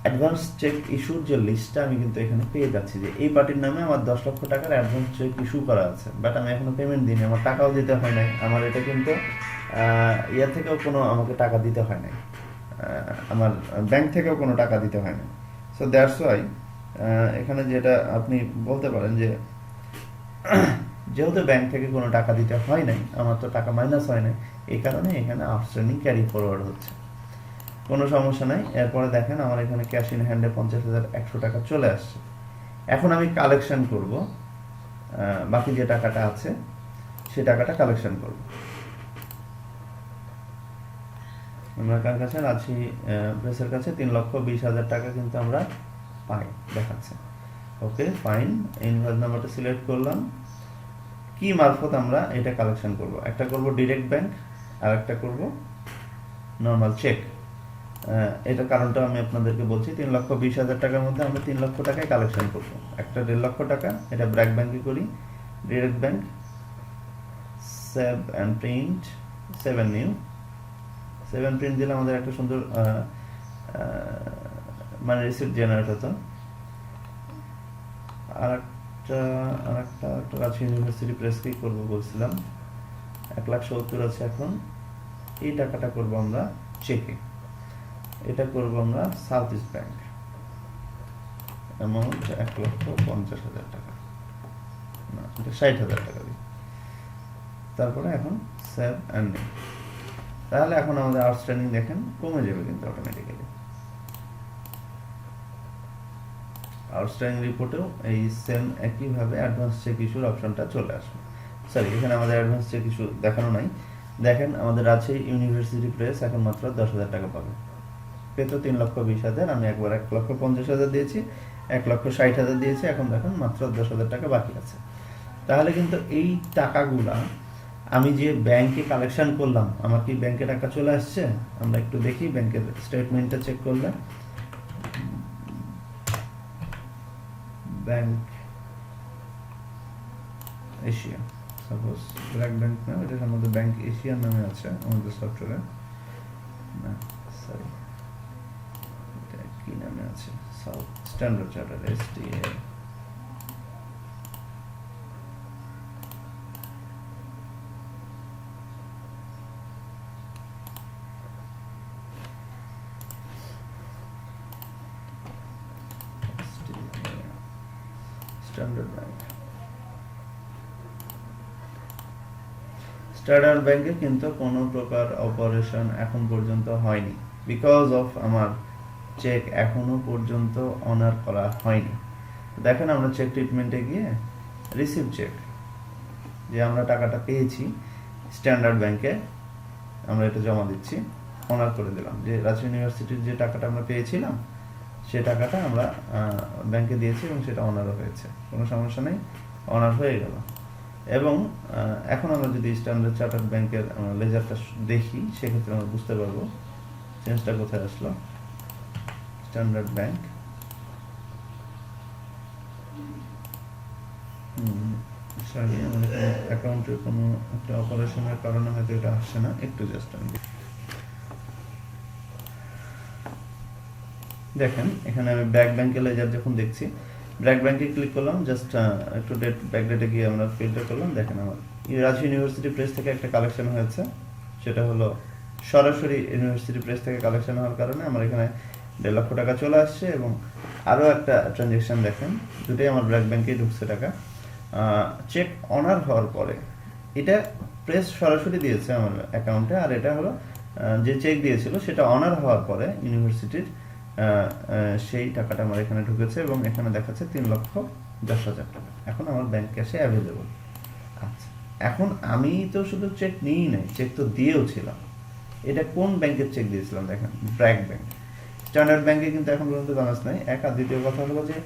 অ্যাডভান্স চেক ইস্যুর যে লিস্টটা আমি কিন্তু এখানে পেয়ে যাচ্ছি, যে এই পার্টির নামে আমার 10 লক্ষ টাকার অ্যাডভান্স চেক ইস্যু করা আছে, বাট আমি এখনো পেমেন্ট দিইনি, আমার টাকাও দিতে হয় নাই, আমার এটা কিন্তু ইয়া থেকেও কোনো আমাকে টাকা দিতে হয় নাই, আমার ব্যাংক থেকেও কোনো টাকা দিতে হয় না। সো দ্যাটস ওয়াই এখানে যেটা আপনি বলতে পারেন যে যেহেতু ব্যাংক থেকে কোনো টাকা দিতে হয় নাই, আমার তো টাকা মাইনাস হয় নাই, এই কারণে এখানে আউটস্ট্যান্ডিং ক্যারি ফরওয়ার্ড হচ্ছে, কোনো সমস্যা নাই। এরপরে দেখেন আমার এখানে ক্যাশ ইন হ্যান্ডে 50,100 টাকা চলে আসছে। এখন আমি কালেকশন করব, বাকি যে টাকাটা আছে সেই টাকাটা কালেকশন করব। আমরা কার কাছে, রাজশাহী প্রেসের কাছে 3,20,000 টাকা কিন্তু আমরা পাই, দেখাচ্ছে। ওকে ফাইন, ইনভয়েস নাম্বারটা সিলেক্ট করলাম, কি মারফত আমরা এটা কালেকশন করব, একটা করব ডিরেক্ট ব্যাংক আর একটা করব নর্মাল চেক। এটা কারণটা আমি আপনাদেরকে বলছি, 3,20,000 টাকার মধ্যে আমরা 3 লক্ষ টাকায় কালেকশন করব, একটা 1.5 লক্ষ টাকা, এটা ব্র্যাক ব্যাংকে করি, direct bank, save and print, 7 new 7 print দিলে আমাদের একটা সুন্দর মানে রিসিপ্ট জেনারেট হতো। আরেকটা রাজশাহী ইউনিভার্সিটি প্রেস কি করবো বলছিলাম, 1,70,000 আছে। এখন এই টাকাটা করবো আমরা চেকে, এটা করবো আমরা সাউথ ইস্ট ব্যাংক, অ্যামাউন্ট 1,50,000 টাকা, না এটা 60,000 টাকা দিই। তারপরে এখন সেভ অ্যান্ড নেম। তাহলে এখন আমাদের আউটস্ট্যান্ডিং দেখেন কমে যাবে কিন্তু অটোমেটিক্যালি। আউটস্ট্যান্ডিং রিপোর্টেও এই সেম একইভাবে অ্যাডভান্স চেক ইস্যুর অপশনটা চলে আসবে। সরি, এখানে আমাদের অ্যাডভান্স চেক ইস্যু দেখানো নাই। দেখেন আমাদের রাজশাহী ইউনিভার্সিটি প্রেস এখন মাত্র 10,000 টাকা পাবে। পেতো 3,20,000, আমি একবার 1,50,000 দিয়েছি, 1,60,000 দিয়েছি, এখন দেখেন মাত্র 10,000 টাকা বাকি আছে। তাহলে কিন্তু এই টাকাগুলা আমি যে ব্যাংকে কালেকশন করলাম, আমার কি ব্যাংকে টাকা চলে আসছে? আমরা একটু দেখি ব্যাংকের স্টেটমেন্টটা চেক করলে। Bank Asia, suppose BRAC bank না, এটা আমাদের ব্যাংক এশিয়ার নামে আছে আমাদের সফটওয়্যারে, না সরি এটা কি নামে আছে, south standard charter STA. Standard bank, standard ব্যাংকে কিন্তু কোনো প্রকার অপারেশন এখন পর্যন্ত হয়নি, বিকজ অফ আমার চেক এখনো পর্যন্ত অনার করা হয়নি। দেখেন আমরা চেক ট্রিটমেন্টে গিয়ে রিসিভ চেক, যে আমরা টাকাটা পেয়েছি স্ট্যান্ডার্ড ব্যাংকে, আমরা এটা জমা দিচ্ছি, অনার করে দিলাম। যে রাজশাহী ইউনিভার্সিটির যে টাকাটা আমরা পেয়েছিলাম সে টাকাটা আমরা ব্যাংকে দিয়েছি এবং সেটা অনারও হয়েছে, কোনো সমস্যা নেই, অনার হয়ে গেল। এবং এখন আমরা যদি স্ট্যান্ডার্ড চার্টার্ড ব্যাংকের লেজারটা দেখি, সেক্ষেত্রে আমরা বুঝতে পারবো চেঞ্জটা কোথায় আসলো। স্ট্যান্ডার্ড ব্যাংক, সরি আমাদের অ্যাকাউন্টের কোনো একটা অপারেশনের কারণে হয়তো এটা আসছে না, একটু জাস্ট আমি দেখেন এখানে আমি ব্র্যাক ব্যাংকে লেজার যখন দেখছি, ব্র্যাক ব্যাংকে ক্লিক করলাম, জাস্ট একটু ডেট ব্যাক ডেটে গিয়ে আমরা ফিল্টার করলাম। দেখেন আমার রাজশাহী ইউনিভার্সিটি প্রেস থেকে একটা কালেকশন হয়েছে, সেটা হলো সরাসরি ইউনিভার্সিটি প্রেস থেকে কালেকশন হওয়ার কারণে আমার এখানে 1.5 লক্ষ টাকা চলে আসছে। এবং আরও একটা ট্রানজ্যাকশন দেখেন, দুটোই আমার ব্র্যাক ব্যাংকেই ঢুকছে টাকা। চেক অনার হওয়ার পরে এটা প্রেস সরাসরি দিয়েছে আমার অ্যাকাউন্টে, আর এটা হলো যে চেক দিয়েছিল সেটা অনার হওয়ার পরে ইউনিভার্সিটির সেই টাকাটা আমার এখানে ঢুকেছে এবং এখানে দেখাচ্ছে 3,10,000 টাকা এখন আমার ব্যাংক ক্যাশে অ্যাভেলেবল। আচ্ছা, এখন আমি তো শুধু চেক নিই নাই, চেক তো দিয়েও ছিলাম। এটা কোন ব্যাংকের চেক দিয়েছিলাম? দেখেন ব্র্যাক ব্যাংক। স্ট্যান্ডার্ড ব্যাংকে কিন্তু এখন পর্যন্ত ব্যালেন্স নাই, এক। আর দ্বিতীয় কথা হলো যে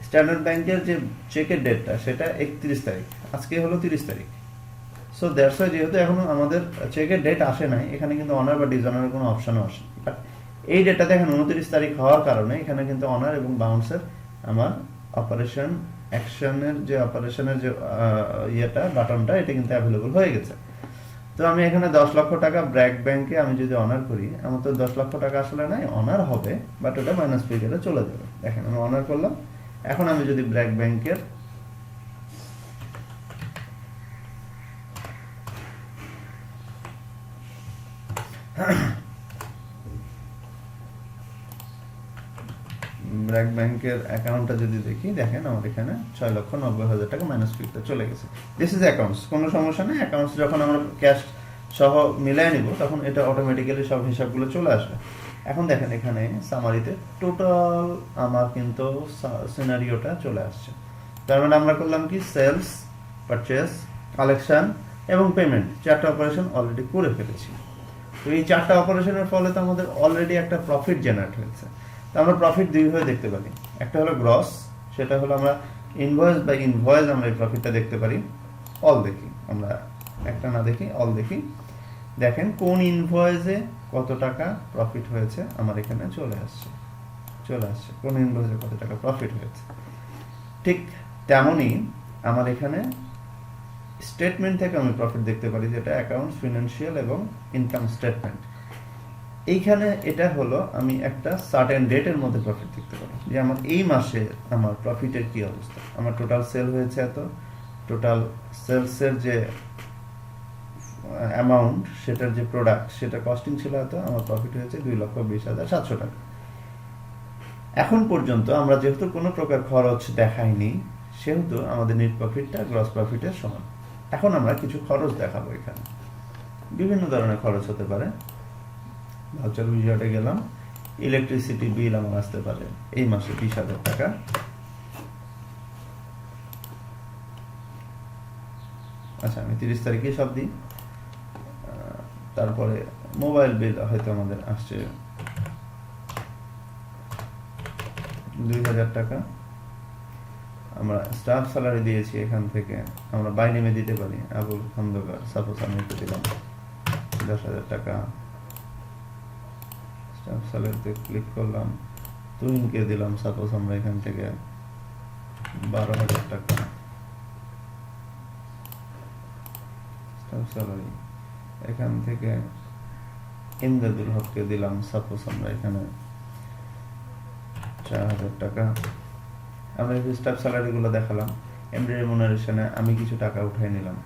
স্ট্যান্ডার্ড ব্যাংকের যে চেকের ডেটটা সেটা 31 তারিখ, আজকে হলো 30 তারিখ। সো দ্যাটস ওয়াই, যেহেতু এখনো আমাদের চেকের ডেট আসে নাই, এখানে কিন্তু অনার বা ডিসঅনারের কোনো অপশনও আসে। বাট এই ডেটটা দেখেন 29 তারিখ হওয়ার কারণে এখানে কিন্তু অনার এবং বাউন্সের আমার অপারেশন অ্যাকশনের যে অপারেশনের যে ইয়েটা বাটনটা, এটা কিন্তু অ্যাভেলেবল হয়ে গেছে। তো আমি এখানে 10 লক্ষ টাকা ব্র্যাক ব্যাংকে আমি যদি অনার করি, আমার তো 10 লক্ষ টাকা আসলে নাই, অনার হবে, বাট ওটা মাইনাস ফিগারে চলে যাবে। দেখেন আমি অনার করলাম। এখন আমি যদি ব্র্যাক ব্যাংকের ব্র্যাক ব্যাংকের অ্যাকাউন্টটা যদি দেখি, দেখেন আমার এখানে 6,90,000 টাকা মাইনাস ফিগারে চলে গেছে। দিস ইজ অ্যাকাউন্টস, কোনো সমস্যা নেই। অ্যাকাউন্টস যখন আমরা ক্যাশ সহ মিলাই নিব তখন এটা অটোমেটিক্যালি সব হিসাবগুলো চলে আসবে। এখন দেখেন এখানে সামারিতে টোটাল আমার কিন্তু সিনারিওটা চলে আসছে। তার মানে আমরা করলাম কি, সেলস, পারচেস, কালেকশন এবং পেমেন্ট, 4টা অপারেশন অলরেডি করে ফেলেছি। তো এই 4টা অপারেশনের ফলে তো আমাদের অলরেডি একটা প্রফিট জেনারেট হয়েছে। তো আমরা প্রফিট দুইভাবে দেখতে পারি, একটা হলো গ্রস, সেটা হলো আমরা ইনভয়েস বাই ইনভয়েস আমরা এই প্রফিটটা দেখতে পারি। অল দেখি, আমরা একটা না দেখি, অল দেখি। দেখেন কোন ইনভয়েসে কত টাকা প্রফিট হয়েছে আমার এখানে চলে আসছে, কোন ইনভয়েসে কত টাকা প্রফিট হয়েছে। ঠিক তেমনই আমার এখানে স্টেটমেন্ট থেকে আমি প্রফিট দেখতে পারি, যেটা অ্যাকাউন্টস, ফিনান্সিয়াল এবং ইনকাম স্টেটমেন্ট। এইখানে এটা হলো আমি একটা সার্টেন ডেটের মধ্যে প্রফিট দেখতে পারি, যে আমার এই মাসে আমার প্রফিটের কি অবস্থা, আমার টোটাল সেল হয়েছে এত, টোটাল সেলসের যে অ্যামাউন্ট, সেটার যে প্রোডাক্ট, সেটা কস্টিং ছিল এত, আমার প্রফিট হয়েছে 2,20,700 টাকা। এখন পর্যন্ত আমরা যেহেতু কোনো প্রকার খরচ দেখাইনি, সেহেতু আমাদের নেট প্রফিটটা গ্রস প্রফিটের সমান। এখন আমরা কিছু খরচ দেখাবো। এখানে বিভিন্ন ধরনের খরচ হতে পারে। ভাউচার উইজার্ডে গেলাম, ইলেকট্রিসিটি বিল আমার আসতে পারে এই মাসে 20,000 টাকা। আচ্ছা, আমি 30 তারিখে সব দিই। তারপরে মোবাইল বিল হয়তো আমাদের আসছে 2,000 টাকা। আমরা স্টাফ স্যালারি দিয়েছি, এখান থেকে আমরা বাই নেমে দিতে পারি, আবুল খন্দকার, সাপোজ আমি একটু দিলাম 10,000 টাকা। স্টাফ স্যালারিতে ক্লিক করলাম, তুহিনকে দিলাম সাপোজ আমরা এখান থেকে 12,000 টাকা স্টাফ স্যালারি। এখান থেকে ইমদাদুল হককে দিলাম সাপোজ আমরা এখানে 4,000 টাকা। আমরা এই স্টাফ স্যালারি গুলো দেখালাম। এমডি রেমুনারেশনে আমি কিছু টাকা উঠাই নিলাম,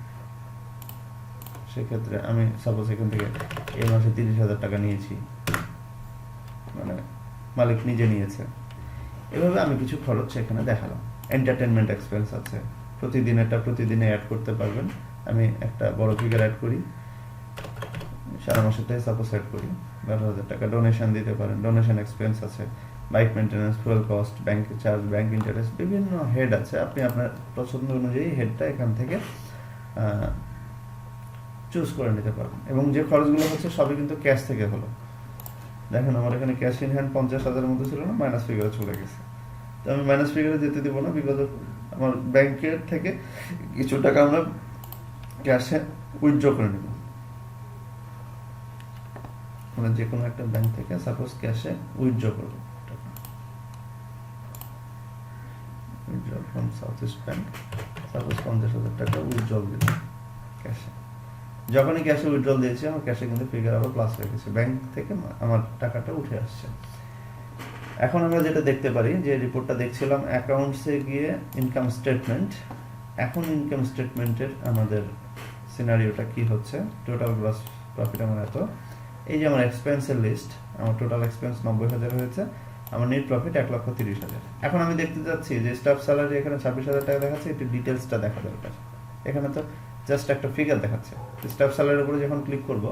সেক্ষেত্রে আমি সাপোজ এখান থেকে এই মাসে 30,000 টাকা নিয়েছি, মানে মালিক নিজে নিয়েছে। এভাবে আমি কিছু খরচ এখানে দেখালাম। এন্টারটেনমেন্ট এক্সপেন্স আছে, প্রতিদিনেরটা প্রতিদিনে অ্যাড করতে পারবেন। আমি একটা বড় ফিগার অ্যাড করি, সারা মাসেরটাই সাপোজ অ্যাড করি 12,000 টাকা। ডোনেশন দিতে পারেন, ডোনেশন এক্সপেন্স আছে, bike maintenance, fuel cost, bank charge, bank interest, বিভিন্ন হেড আছে। আপনি আপনার পছন্দ অনুযায়ী হেডটা এখান থেকে চুজ করে নিতে পারবেন। এবং যে খরচগুলো হচ্ছে সবই কিন্তু ক্যাশ থেকে হলো। দেখেন আমার এখানে ক্যাশ ইন হ্যান্ড 50,000 মধ্যে ছিল না, মাইনাস ফিগারে চলে গেছে। তো আমি মাইনাস ফিগারে যেতে দিব না, বিকজ আমার ব্যাংকের থেকে কিছু টাকা আমরা ক্যাশে উইথড্র করে নেব। মানে যে কোনো একটা ব্যাংক থেকে সাপোজ ক্যাশে উইথড্র করবো, withdraw from south east bank, suppose 50,000 টাকা উইথড্রল দিলাম ক্যাশে। যখনই ক্যাশে উইথড্রল দিয়েছি, আমার ক্যাশে কিন্তু ফিগার আবার প্লাস হয়ে গেছে, ব্যাংক থেকে আমার টাকাটা উঠে আসছে। এখন আমরা যেটা দেখতে পারি, যে রিপোর্টটা দেখছিলাম অ্যাকাউন্টসে গিয়ে ইনকাম স্টেটমেন্ট। এখন ইনকাম স্টেটমেন্টের আমাদের সিনারিওটা কি হচ্ছে, টোটাল গ্রস প্রফিট আমার এত, এই যে আমার এক্সপেন্সের লিস্ট, আমার টোটাল এক্সপেন্স 90,000 হয়েছে, আমার নেট প্রফিট 1,30,000। এখন আমি দেখতে যাচ্ছি যে স্টাফ স্যালারি এখানে 26,000 টাকা দেখাচ্ছে, একটু ডিটেলসটা দেখা দরকার। এখানে তো জাস্ট একটা ফিগার দেখাচ্ছে। স্টাফ স্যালারির উপরে যখন ক্লিক করব,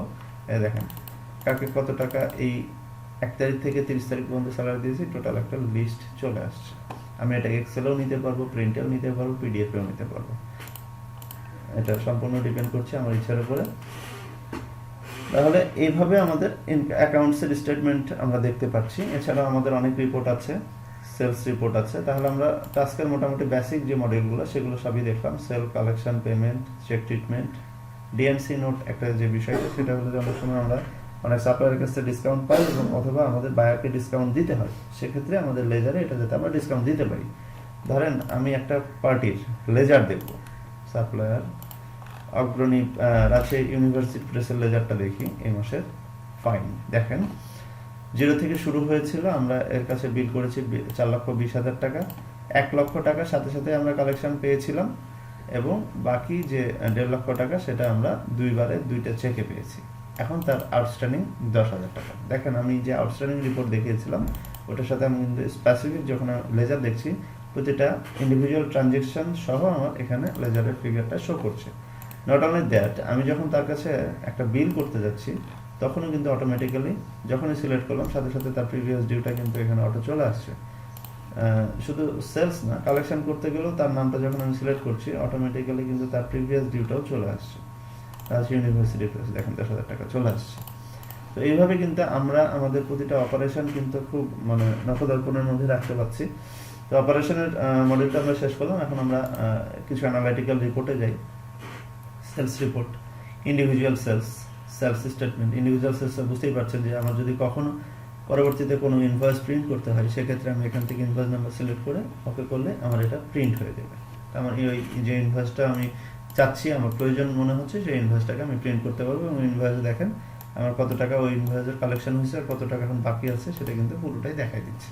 দেখেন কাকে কত টাকা এই 1 তারিখ থেকে 30 তারিখ পর্যন্ত স্যালারি দিয়েছি, টোটাল একটা লিস্ট চলে আসছে। আমি এটা এক্সেলেও নিতে পারবো, প্রিন্টেও নিতে পারবো, পিডিএফেও নিতে পারবো। এটা সম্পূর্ণ ডিপেন্ড করছে আমার ইচ্ছার উপরে। তাহলে এইভাবে আমাদের অ্যাকাউন্টসের স্টেটমেন্ট আমরা দেখতে পাচ্ছি। এছাড়াও আমাদের অনেক রিপোর্ট আছে, সেলস রিপোর্ট আছে। তাহলে আমরা টাস্কের মোটামুটি বেসিক যে মডেলগুলো, সেগুলো সবই দেখলাম। Sale, collection, payment, cheque treatment, DMC note একটা যে বিষয়টা, সেটা হলো যে অনেক সময় আমরা অনেক সাপ্লায়ারের কাছে ডিসকাউন্ট পাই, এবং অথবা আমাদের বায়ারকে ডিসকাউন্ট দিতে হয়, সেক্ষেত্রে আমাদের লেজারে এটা যাতে আমরা ডিসকাউন্ট দিতে পারি। ধরেন আমি একটা পার্টির লেজার দেখবো, সাপ্লায়ার অগ্রণী রাজশাহী ইউনিভার্সিটি প্রেসের লেজারটা দেখি এই মাসের। ফাইন, দেখেন 0 থেকে শুরু হয়েছিল, আমরা এর কাছে বিল করেছি 4,20,000 টাকা। 1 লক্ষ টাকার সাথে সাথে আমরা কালেকশন পেয়েছিলাম, এবং বাকি যে 1.5 লক্ষ টাকা সেটা আমরা দুইবারে 2টা চেকে পেয়েছি। এখন তার আউটস্ট্যান্ডিং 10,000 টাকা। দেখেন আমি যে আউটস্ট্যান্ডিং রিপোর্ট দেখিয়েছিলাম, ওটার সাথে আমি কিন্তু স্পেসিফিক যখন লেজার দেখছি, প্রতিটা ইন্ডিভিজুয়াল ট্রানজেকশন সহ আমার এখানে লেজারের ফিগারটা শো করছে। নট অনলি দ্যাট, আমি যখন তার কাছে একটা বিল করতে যাচ্ছি, তখনও কিন্তু অটোমেটিক্যালি যখনই সিলেক্ট করলাম, সাথে সাথে তার প্রিভিয়াস ডিউটা কিন্তু এখানে অটো চলে আসছে। শুধু সেলস না, কালেকশন করতে গেলেও তার নামটা যখন আমি সিলেক্ট করছি, অটোমেটিক্যালি কিন্তু তার প্রিভিয়াস ডিউটাও চলে আসছে। রাজশাহী ইউনিভার্সিটি প্রেস, দেখেন 10,000 টাকা চলে আসছে। তো এইভাবে কিন্তু আমরা আমাদের প্রতিটা অপারেশন কিন্তু খুব মানে নখদর্পণের মধ্যে রাখতে পারছি। তো অপারেশনের মডেলটা আমরা শেষ করলাম। এখন আমরা কিছু অ্যানালাইটিক্যাল রিপোর্টে যাই। Sales report, individual sales, sales statement. Individual sales বুঝতেই পারছেন যে আমার যদি কখনো পরবর্তীতে কোনো ইনভয়েস প্রিন্ট করতে হয়, সেক্ষেত্রে আমি এখান থেকে ইনভয়েস নাম্বার সিলেক্ট করে ওকে করলে আমার এটা প্রিন্ট হয়ে যাবে। আমার এই যে ইনভয়েসটা আমি চাচ্ছি, আমার প্রয়োজন মনে হচ্ছে, সেই ইনভয়েসটাকে আমি প্রিন্ট করতে পারবো এবং ইনভয়েসে দেখেন আমার কত টাকা ওই ইনভয়েসের কালেকশন হয়েছে আর কত টাকা এখন বাকি আছে সেটা কিন্তু পুরোটাই দেখাই দিচ্ছে।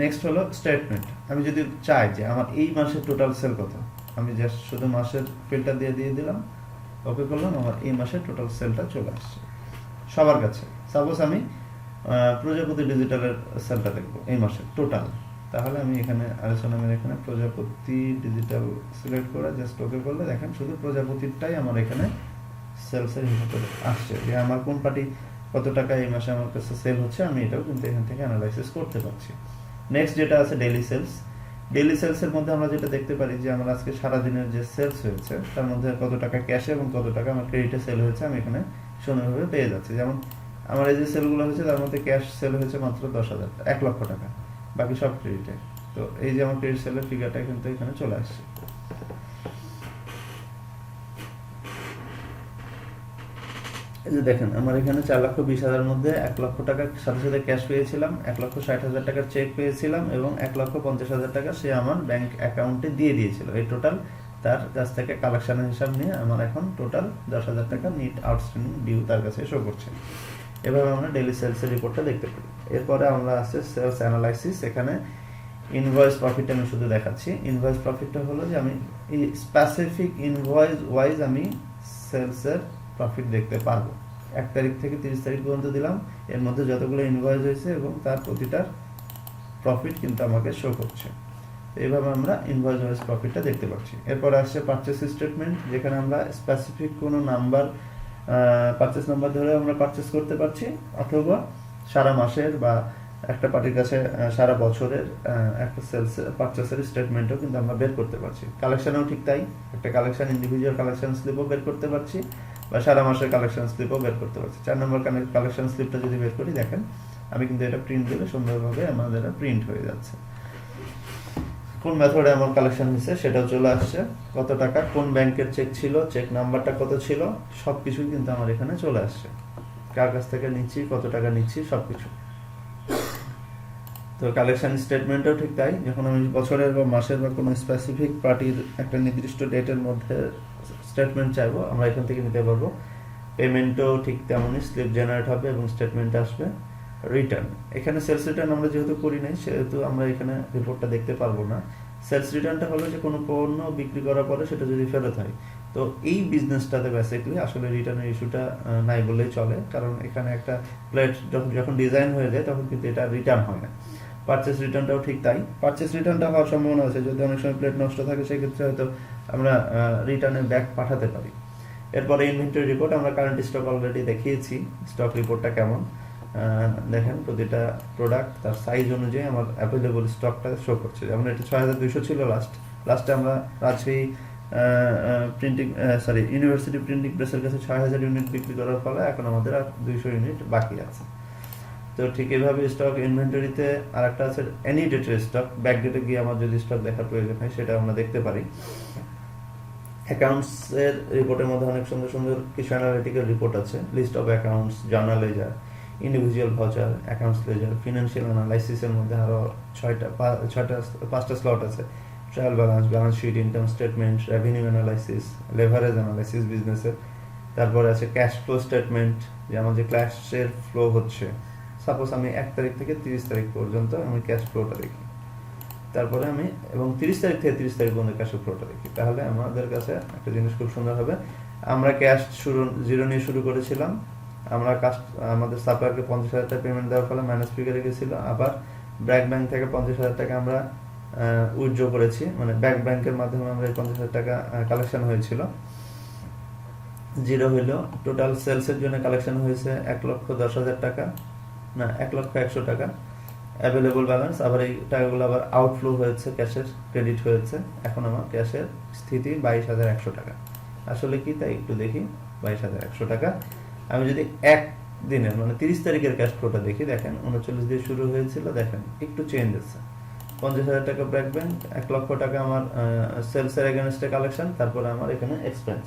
নেক্সট হলো স্টেটমেন্ট। আমি যদি চাই যে আমার এই মাসের টোটাল সেল কত, আমি জাস্ট শুধু মাসের ফিল্ডটা দিয়ে দিলাম, ওকে করলাম, আমার এই মাসের টোটাল সেলটা চলে আসছে সবার কাছে। সাপোজ আমি প্রজাপতি ডিজিটালের সেলটা দেখবো এই মাসের টোটাল, তাহলে আমি এখানে আরএসও নামের এখানে প্রজাপতি ডিজিটাল সিলেক্ট করে জাস্ট ওকে করলে দেখেন শুধু প্রজাপতিরটাই আমার এখানে সেলসের হিসাবে আসছে, যে আমার কোন পার্টি কত টাকা এই মাসে আমার কাছে সেল হচ্ছে, আমি এটাও কিন্তু এখান থেকে অ্যানালাইসিস করতে পারছি। নেক্সট যেটা আছে ডেইলি সেলস। ডেইলি সেলসের মধ্যে আমরা যেটা দেখতে পারি যে আমার আজকে সারাদিনের যে সেলস হয়েছে তার মধ্যে কত টাকা ক্যাশে এবং কত টাকা আমার ক্রেডিটে সেল হয়েছে আমি এখানে সুন্দরভাবে পেয়ে যাচ্ছি। যেমন আমার এই যে সেলগুলো হয়েছে তার মধ্যে ক্যাশ সেল হয়েছে মাত্র 10,000, 1 লক্ষ টাকা, বাকি সব ক্রেডিটে। তো এই যে আমার ক্রেডিট সেলের ফিগারটা কিন্তু এখানে চলে আসছে। এই যে দেখেন আমার এখানে 4,20,000 মধ্যে 1 লক্ষ টাকা সাথে সাথে ক্যাশ পেয়েছিলাম, 1,60,000 টাকার চেক পেয়েছিলাম এবং 1,50,000 টাকা সে আমার ব্যাংক অ্যাকাউন্টে দিয়ে দিয়েছিল। এই টোটাল তার কাছ থেকে কালেকশনের হিসাব নিয়ে আমার এখন টোটাল 10,000 টাকা নিট আউটস্ট্যান্ডিং ডিউ তার কাছে শো করছে। এভাবে আমরা ডেইলি সেলসের রিপোর্টটা দেখতে পারি। এরপরে আমরা আছে সেলস অ্যানালাইসিস। এখানে ইনভয়েস প্রফিট আমি শুধু দেখাচ্ছি। ইনভয়েস প্রফিটটা হলো যে আমি এই স্পেসিফিক ইনভয়েস ওয়াইজ আমি সেলসের প্রফিট দেখতে পারবো। 1 তারিখ থেকে 30 তারিখ পর্যন্ত দিলাম, এর মধ্যে যতগুলো ইনভয়েস হয়েছে এবং তার প্রতিটার প্রফিট কিন্তু আমাকে শো করছে। এইভাবে আমরা ইনভয়েস ওয়াইজ প্রফিটটা দেখতে পাচ্ছি। এরপর আসছে পারচেস স্টেটমেন্ট, যেখানে আমরা স্পেসিফিক কোনো নাম্বার পারচেস নাম্বার ধরে আমরা পারচেস করতে পারছি, অথবা সারা মাসের বা একটা পার্টির কাছে সারা বছরের একটা সেলস পারচেসের স্টেটমেন্টও কিন্তু আমরা বের করতে পারছি। কালেকশনও ঠিক তাই, একটা কালেকশন ইন্ডিভিজুয়াল কালেকশন স্লিপও বের করতে পারছি বা সারা মাসের কালেকশন স্লিপও বের করতে পারছি। 4 নম্বর কালেকশন স্লিপটা যদি বের করি দেখেন আমি কিন্তু এটা প্রিন্ট দিলে সুন্দরভাবে আমাদের প্রিন্ট হয়ে যাচ্ছে। কোন মেথডে আমার কালেকশন হয়েছে সেটাও চলে আসছে, কত টাকা, কোন ব্যাংকের চেক ছিল, চেক নাম্বারটা কত ছিল, সবকিছুই কিন্তু আমার এখানে চলে আসছে, কার কাছ থেকে নিচ্ছি, কত টাকা নিচ্ছি, সবকিছু। তো কালেকশন স্টেটমেন্টও ঠিক তাই, যখন আমি বছরের বা মাসের বা কোনো স্পেসিফিক পার্টির একটা নির্দিষ্ট ডেটের মধ্যে স্টেটমেন্ট চাইবো আমরা এখান থেকে নিতে পারবো। পেমেন্টও ঠিক তেমনই, স্লিপ জেনারেট হবে এবং স্টেটমেন্ট আসবে। রিটার্ন, এখানে সেলস রিটার্ন আমরা যেহেতু করি নাই সেহেতু আমরা এখানে রিপোর্টটা দেখতে পারবো না। সেলস রিটার্নটা হলো যে কোনো পণ্য বিক্রি করার পরে সেটা যদি ফেরত হয়, তো এই বিজনেসটাতে বেসিক্যালি আসলে রিটার্নের ইস্যুটা নাই বললেই চলে, কারণ এখানে একটা প্লেট যখন ডিজাইন হয়ে যায় তখন কিন্তু এটা রিটার্ন হয় না। পারচেস রিটার্নটাও ঠিক তাই, পারচেস রিটার্নটা হওয়ার সম্ভাবনা আছে, যদি অনেক সময় প্লেট নষ্ট থাকে সেক্ষেত্রে হয়তো আমরা রিটার্নে ব্যাক পাঠাতে পারি। এরপরে ইনভেন্টরি রিপোর্ট, আমরা কারেন্ট স্টক অলরেডি দেখিয়েছি স্টক রিপোর্টটা কেমন। দেখেন প্রতিটা প্রোডাক্ট তার সাইজ অনুযায়ী আমার অ্যাভেলেবল স্টকটা শো করছে। যেমন এটা 6,200 ছিল লাস্টে আমরা রাজশাহী ইউনিভার্সিটি প্রিন্টিং প্রেসের কাছে 6,000 ইউনিট বিক্রি করার ফলে এখন আমাদের আর 200 ইউনিট বাকি আছে। তো ঠিক এইভাবে স্টক ইনভেন্টরিতে আর একটা আছে এনি ডেটের স্টক, ব্যাক ডেটে গিয়ে আমার যদি স্টক দেখার প্রয়োজন হয় সেটা আমরা দেখতে পারি। অ্যাকাউন্টস এর রিপোর্টের মধ্যে অনেক সুন্দর সুন্দর কিছু অ্যানালিটিক্যাল রিপোর্ট আছে, list of accounts, journal ledger, individual voucher, accounts ledger, financial অ্যানালাইসিসের মধ্যে আরো 5টা স্লট আছে, trial balance, balance sheet, income statement, revenue analysis, leverage analysis বিজনেসের। তারপরে আছে ক্যাশ ফ্লো স্টেটমেন্ট, যে আমার যে ক্যাশের ফ্লো হচ্ছে, সাপোজ আমি 1 তারিখ থেকে 30 তারিখ পর্যন্ত আমি ক্যাশ ফ্লোটা দেখি, তারপরে আমি এবং 30 তারিখ থেকে 30 তারিখ পর্যন্ত ক্যাশ ফ্লোটা দেখি, তাহলে আমাদের কাছে একটা জিনিস খুব সুন্দর হবে। আমরা ক্যাশ জিরো নিয়ে শুরু করেছিলাম, আমরা আমাদের সাপ্লায়ারকে 50,000 টাকা পেমেন্ট দেওয়ার ফলে মাইনাস ফিগারে গেছিল, আবার ব্র্যাক ব্যাংক থেকে 50,000 টাকা আমরা উইথড্র করেছি, মানে ব্যাক ব্যাংকের মাধ্যমে আমরা 50,000 টাকা কালেকশন হয়েছিল, জিরো হইলো। টোটাল সেলসের জন্য কালেকশন হয়েছে 1,10,000 টাকা, না 1,01,000 টাকা অ্যাভেলেবল ব্যালেন্স। আবার এই টাকাগুলো আবার আউটফ্লো হয়েছে, ক্যাশের ক্রেডিট হয়েছে। এখন আমার ক্যাশের স্থিতি 22,100 টাকা। আসলে কি তাই একটু দেখি, 22,100 টাকা। আমি যদি একদিনের মানে 30 তারিখের ক্যাশ ফ্লোটা দেখি, দেখেন 39 দিয়ে শুরু হয়েছিল, দেখেন একটু চেঞ্জ আছে, 50,000 টাকা ব্র্যাক ব্যাংক, 1 লক্ষ টাকা আমার সেলসের এগেনস্টে কালেকশন, তারপরে আমার এখানে এক্সপেন্স।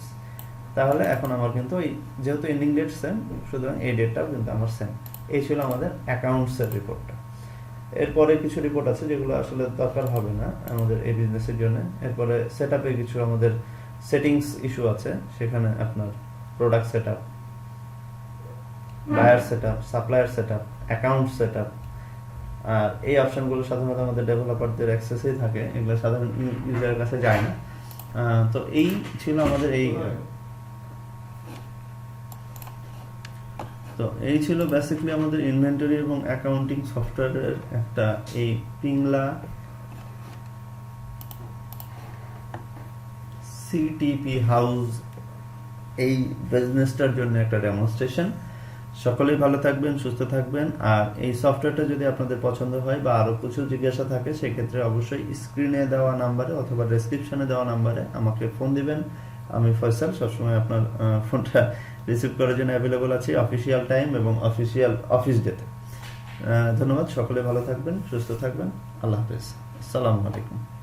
তাহলে এখন আমার কিন্তু যেহেতু এন্ডিং ডেট সেম, সুতরাং এই ডেটটাও কিন্তু আমার সেম। এই ছিল আমাদের অ্যাকাউন্টসের রিপোর্টটা। এরপরে কিছু রিপোর্ট আছে যেগুলো আসলে দরকার হবে না আমাদের এই বিজনেসের জন্য। এরপরে সেটআপে কিছু আমাদের সেটিংস ইস্যু আছে, সেখানে আপনার product setup, buyer setup, supplier setup, account setup. আর এই অপশনগুলো সাধারণত আমাদের ডেভেলপারদের অ্যাক্সেসেই থাকে, এগুলো সাধারণ ইউজারের কাছে যায় না। তো এই ছিল আমাদের এই ছিল বেসিক্যালি আমাদের ইনভেন্টরি এবং অ্যাকাউন্টিং সফটওয়্যারের একটা এই পিংলা সিটিপি হাউস এই বিজনেসটার জন্য একটা ডেমনস্ট্রেশন। সকলেই ভালো থাকবেন, সুস্থ থাকবেন। আর এই সফটওয়্যারটা যদি আপনাদের পছন্দ হয় বা আরো কিছু জিজ্ঞাসা থাকে, সেক্ষেত্রে অবশ্যই স্ক্রিনে দেওয়া নাম্বারে অথবা ডেসক্রিপশনে দেওয়া নাম্বারে আমাকে ফোন দিবেন। আমি ফয়সাল সবসময় আপনার ফোনটা রিসিভ করার জন্য অ্যাভেলেবল আছি অফিসিয়াল টাইম এবং অফিসিয়াল অফিস ডেতে। ধন্যবাদ, সকলে ভালো থাকবেন, সুস্থ থাকবেন। আল্লাহ হাফেজ, আসসালামু আলাইকুম।